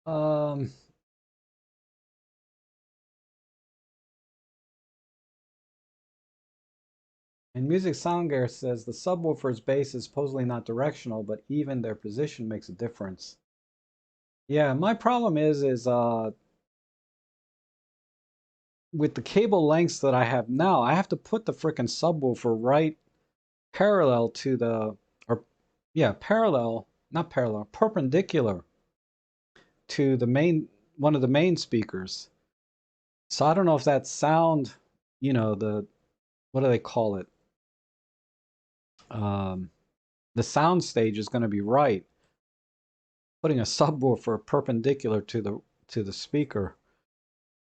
Um and Music Soundgear says the subwoofer's bass is supposedly not directional, but even their position makes a difference. Yeah, my problem is with the cable lengths that I have now, I have to put the frickin' subwoofer right parallel to the, or yeah, parallel, not parallel, perpendicular to the main, one of the main speakers. So I don't know if that sound, the, what do they call it? Um, the sound stage is going to be right. Putting a subwoofer perpendicular to the speaker.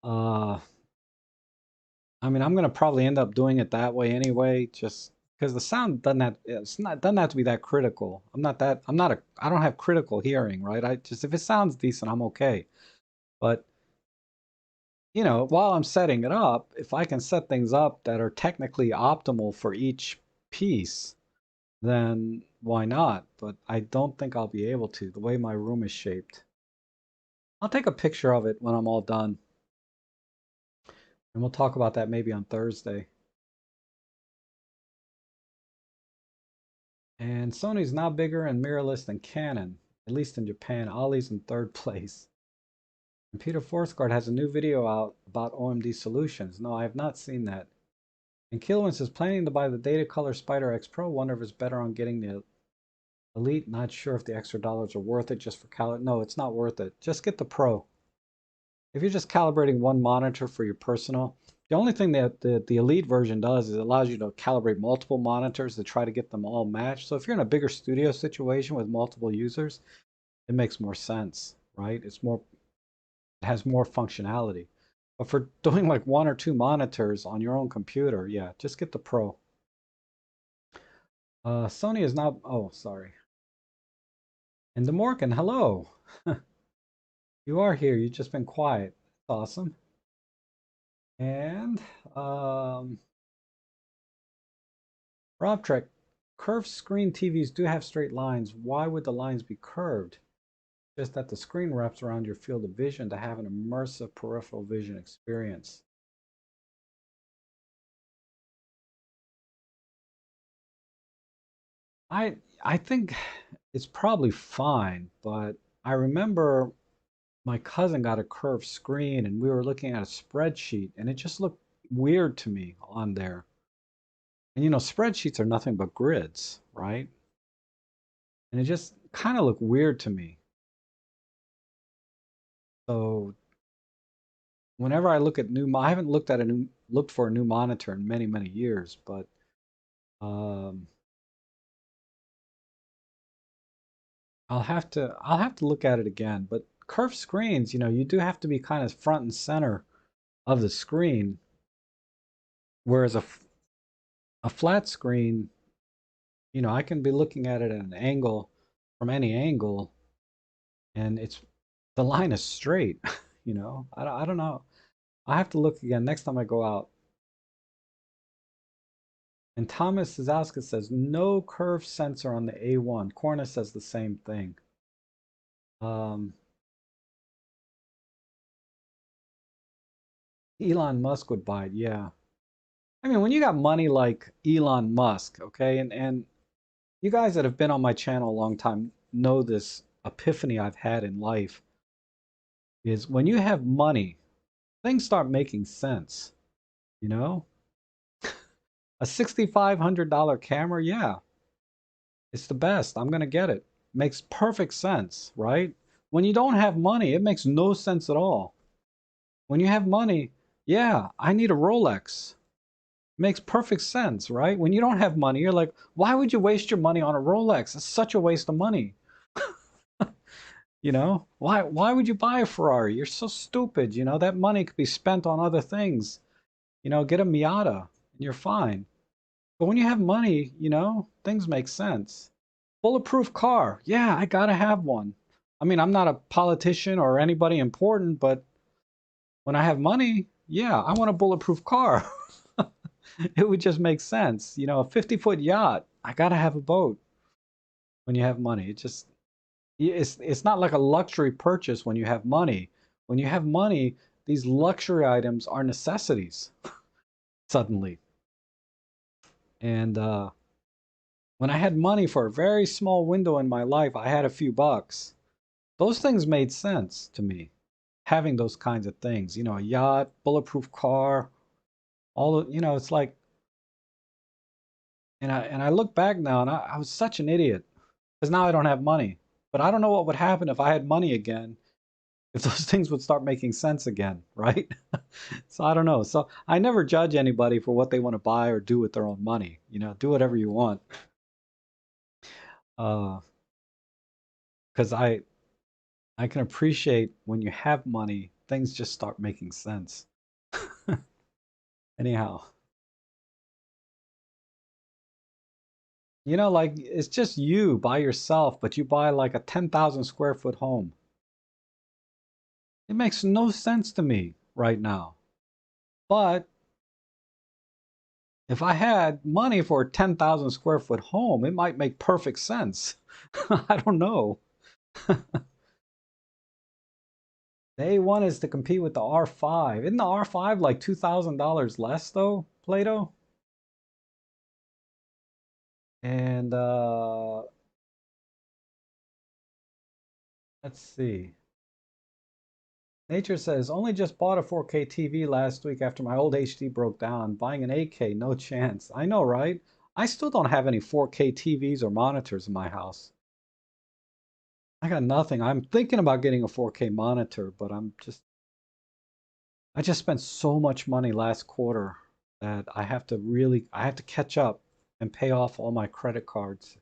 Uh, I mean, I'm going to probably end up doing it that way anyway, just because the sound doesn't have to be that critical. I don't have critical hearing, right? I just, if it sounds decent, I'm okay. But, while I'm setting it up, if I can set things up that are technically optimal for each piece, then why not? But I don't think I'll be able to, the way my room is shaped. I'll take a picture of it when I'm all done, and we'll talk about that maybe on Thursday. And Sony's now bigger and mirrorless than Canon, at least in Japan. Ollie's in third place. And Peter Forsgaard has a new video out about OMD solutions. No, I have not seen that. And Kilwin says, planning to buy the Datacolor Spider X Pro. Wonder if it's better on getting the Elite. Not sure if the extra dollars are worth it just for No, it's not worth it. Just get the Pro. If you're just calibrating one monitor for your personal, the only thing that the Elite version does is it allows you to calibrate multiple monitors to try to get them all matched. So if you're in a bigger studio situation with multiple users, it makes more sense, right? It has more functionality. But for doing like one or two monitors on your own computer, yeah, just get the Pro. Sony is now, oh, sorry. And DeMorgan, hello. You are here. You've just been quiet. Awesome. And robtrek, curved screen TVs do have straight lines. Why would the lines be curved? Just that the screen wraps around your field of vision to have an immersive peripheral vision experience. I think it's probably fine, but I remember my cousin got a curved screen and we were looking at a spreadsheet and it just looked weird to me on there. And spreadsheets are nothing but grids, right? And it just kind of looked weird to me. So whenever I look at I haven't looked for a new monitor in many, many years, but um, I'll have to look at it again. But curved screens, you do have to be kind of front and center of the screen, whereas a flat screen, I can be looking at it at an angle from any angle, and the line is straight. I don't know. I have to look again next time I go out. And Thomas Zazowska says, no curve sensor on the A1. Corna says the same thing. Elon Musk would buy it, yeah. I mean, when you got money like Elon Musk, okay, and you guys that have been on my channel a long time know this epiphany I've had in life is when you have money, things start making sense, you know? A $6,500 camera, yeah, it's the best. I'm gonna get it. Makes perfect sense, right? When you don't have money, it makes no sense at all. When you have money, yeah, I need a Rolex. Makes perfect sense, right? When you don't have money, you're like, why would you waste your money on a Rolex? It's such a waste of money. Why would you buy a Ferrari? You're so stupid. That money could be spent on other things. Get a Miata and you're fine. But when you have money, things make sense. Bulletproof car. Yeah, I gotta have one. I mean, I'm not a politician or anybody important, but when I have money, yeah, I want a bulletproof car. It would just make sense. You know, a 50-foot yacht. I gotta have a boat when you have money. It just it's not like a luxury purchase when you have money. When you have money, these luxury items are necessities suddenly. And when I had money for a very small window in my life, I had a few bucks. Those things made sense to me. Having those kinds of things, you know, a yacht, bulletproof car, all the, you know, it's like, and I look back now, and I was such an idiot because now I don't have money. But I don't know what would happen if I had money again, if those things would start making sense again, right? So I don't know. So I never judge anybody for what they want to buy or do with their own money. You know, do whatever you want. Because I can appreciate when you have money, things just start making sense. Anyhow, you know, like it's just you by yourself, but you buy like a 10,000 square foot home. It makes no sense to me right now. But if I had money for a 10,000 square foot home, it might make perfect sense. I don't know. The A1 is to compete with the R5. Isn't the R5 like $2,000 less though, Plato? And let's see. Nature says, only just bought a 4K TV last week after my old HD broke down. Buying an 8K, no chance. I know, right? I still don't have any 4K TVs or monitors in my house. I got nothing. I'm thinking about getting a 4K monitor, but I just spent so much money last quarter that I have to catch up and pay off all my credit cards.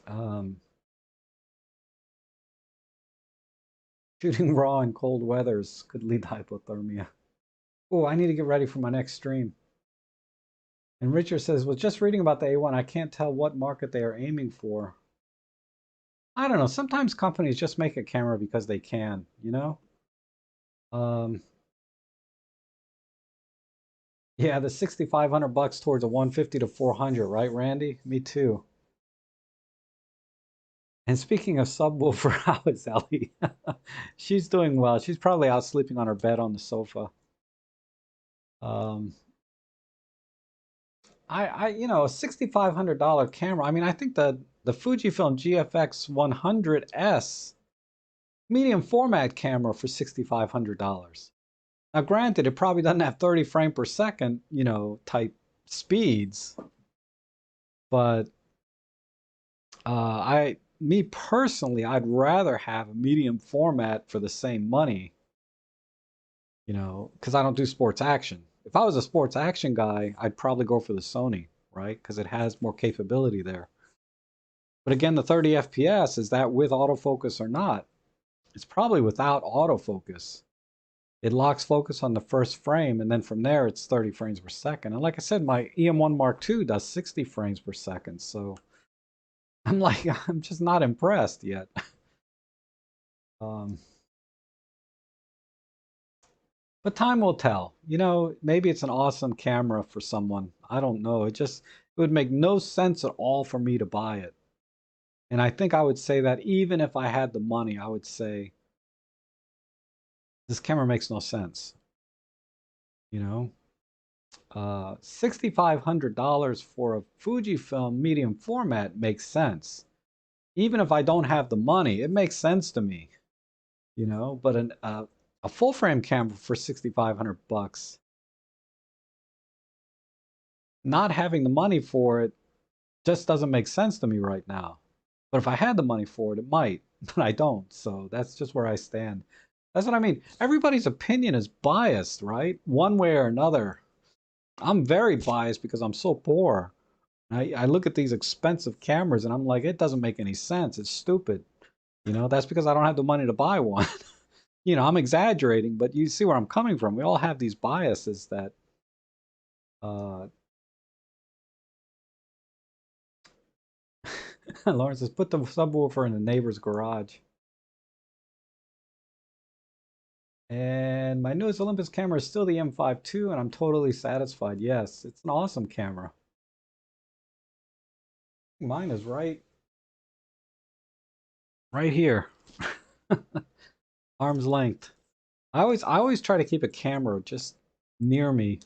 Um, Shooting raw in cold weathers could lead to hypothermia. Oh, I need to get ready for my next stream. And Richard says, was just reading about the A1. I can't tell what market they are aiming for. I don't know. Sometimes companies just make a camera because they can, you know? Um, yeah, the 6,500 bucks towards a 150 to 400, right, Randy? Me too. And speaking of subwoofer, how is Ellie? She's doing well. She's probably out sleeping on her bed on the sofa. Um, you know, a $6,500 camera. I mean, I think the Fujifilm GFX 100S medium format camera for $6,500. Now, granted, it probably doesn't have 30 frame per second, you know, type speeds, but me personally, I'd rather have a medium format for the same money, you know, because I don't do sports action. If I was a sports action guy, I'd probably go for the Sony, right? Because it has more capability there. But again, the 30 FPS, is that with autofocus or not? It's probably without autofocus. It locks focus on the first frame, and then from there, it's 30 frames per second. And like I said, my EM1 Mark II does 60 frames per second. So I'm like, I'm just not impressed yet. Um, but time will tell. You know, maybe it's an awesome camera for someone. I don't know. It would make no sense at all for me to buy it. And I think I would say that even if I had the money, I would say this camera makes no sense. You know, $6,500 for a Fujifilm medium format makes sense. Even if I don't have the money, it makes sense to me. You know, but a full frame camera for 6,500 bucks, not having the money for it just doesn't make sense to me right now. But if I had the money for it, it might, but I don't. So that's just where I stand. That's what I mean. Everybody's opinion is biased, right? One way or another. I'm very biased because I'm so poor. I look at these expensive cameras and I'm like, it doesn't make any sense. It's stupid. You know, that's because I don't have the money to buy one. You know, I'm exaggerating, but you see where I'm coming from. We all have these biases that uh, Lawrence says, put the subwoofer in the neighbor's garage. And my newest Olympus camera is still the M5 II, and I'm totally satisfied. Yes, it's an awesome camera. Mine is right here, arm's length. I always try to keep a camera just near me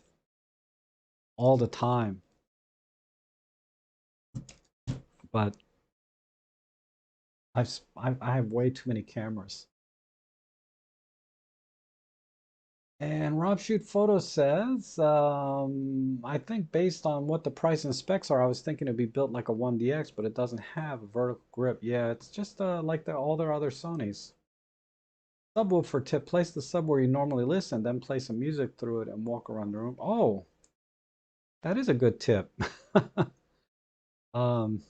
all the time, but I have way too many cameras. And Rob Shoot Photo says, I think based on what the price and specs are, I was thinking it'd be built like a 1DX, but it doesn't have a vertical grip. Yeah, it's just like all their other Sonys. Subwoofer tip, place the sub where you normally listen, then play some music through it and walk around the room. Oh, that is a good tip. um,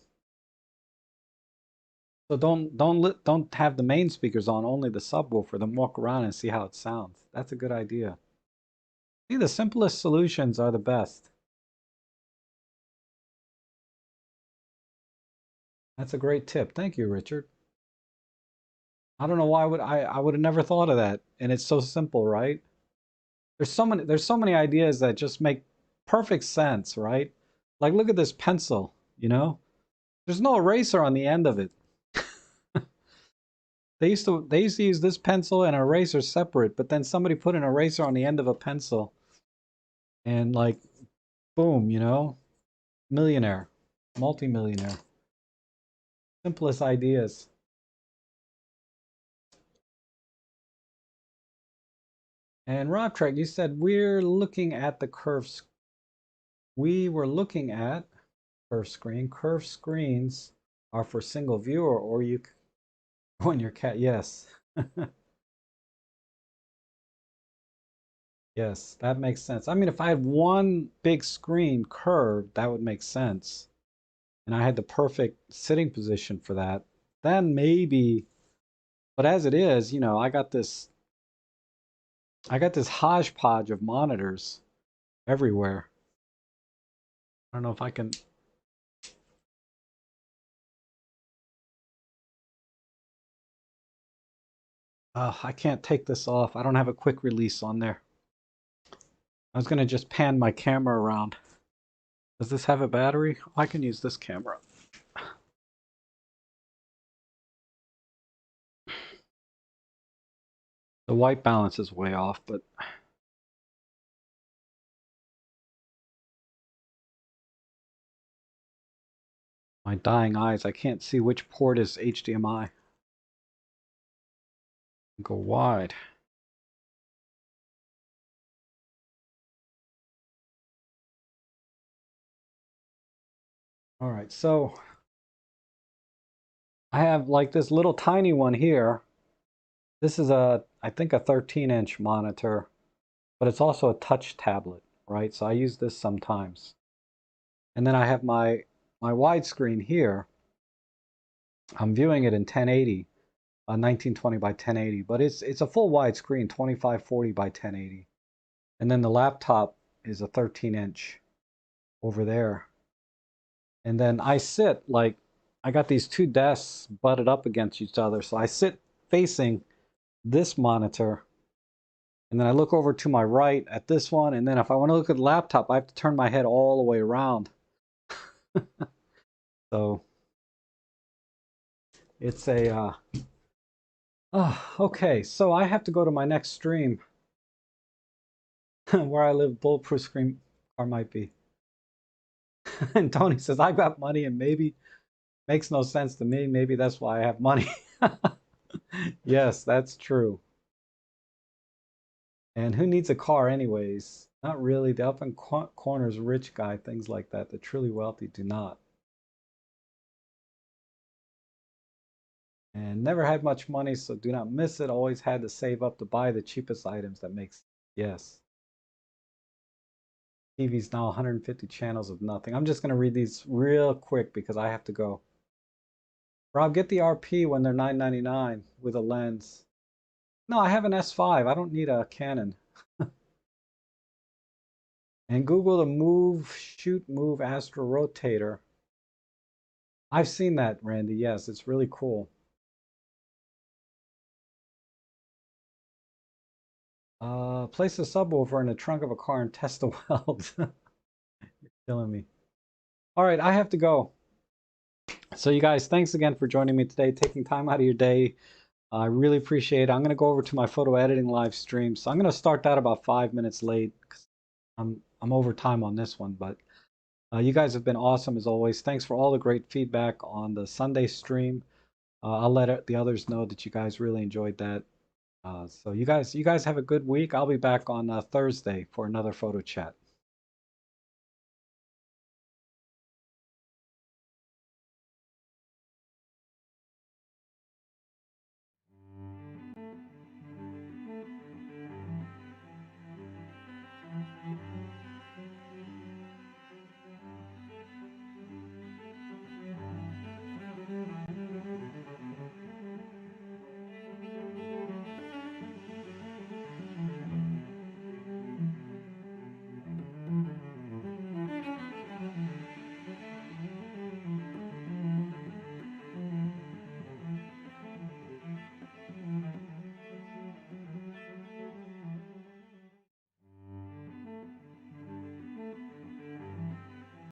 so don't have the main speakers on, only the subwoofer, then walk around and see how it sounds. That's a good idea. See, the simplest solutions are the best. That's a great tip. Thank you, Richard. I don't know why I would have never thought of that. And it's so simple, right? There's so many ideas that just make perfect sense, right? Like look at this pencil, you know? There's no eraser on the end of it. They used to use this pencil and eraser separate, but then somebody put an eraser on the end of a pencil and like boom, millionaire, multimillionaire. Simplest ideas. And robtrek, you said we're looking at the curves. We were looking at curve screen. Curve screens are for single viewer, or you when your cat. Yes, yes, that makes sense. I mean, if I had one big screen curved, that would make sense, and I had the perfect sitting position for that. Then maybe, but as it is, I got this hodgepodge of monitors everywhere. I don't know if I can. I can't take this off. I don't have a quick release on there. I was gonna just pan my camera around. Does this have a battery? I can use this camera. The white balance is way off, but my dying eyes, I can't see which port is HDMI. Go wide. All right, so I have like this little tiny one here. This is I think a 13-inch monitor, but it's also a touch tablet, right? So I use this sometimes. And then I have my widescreen here. I'm viewing it in 1080, 1920 by 1080, but it's a full widescreen, 2540 by 1080. And then the laptop is a 13-inch over there. And then I sit like I got these two desks butted up against each other. So I sit facing this monitor. And then I look over to my right at this one. And then if I want to look at the laptop, I have to turn my head all the way around. So it's okay. So I have to go to my next stream where I live. Bulletproof screen car might be. And Tony says, I got money and maybe makes no sense to me. Maybe that's why I have money. Yes, that's true. And who needs a car anyways? Not really. The up and corners rich guy, things like that. The truly wealthy do not. And never had much money, so do not miss it. Always had to save up to buy the cheapest items. That makes, yes. TV's now 150 channels of nothing. I'm just going to read these real quick because I have to go. Rob, get the RP when they're $9.99 with a lens. No, I have an S5. I don't need a Canon. And Google the Move Shoot Move Astro Rotator. I've seen that, Randy. Yes, it's really cool. Place a subwoofer in the trunk of a car and test the welds. Killing me. All right, I have to go. So you guys, thanks again for joining me today, taking time out of your day. I really appreciate it. I'm going to go over to my photo editing live stream. So I'm going to start that about 5 minutes late. 'Cause I'm over time on this one, but you guys have been awesome as always. Thanks for all the great feedback on the Sunday stream. I'll let the others know that you guys really enjoyed that. So you guys have a good week. I'll be back on Thursday for another photo chat.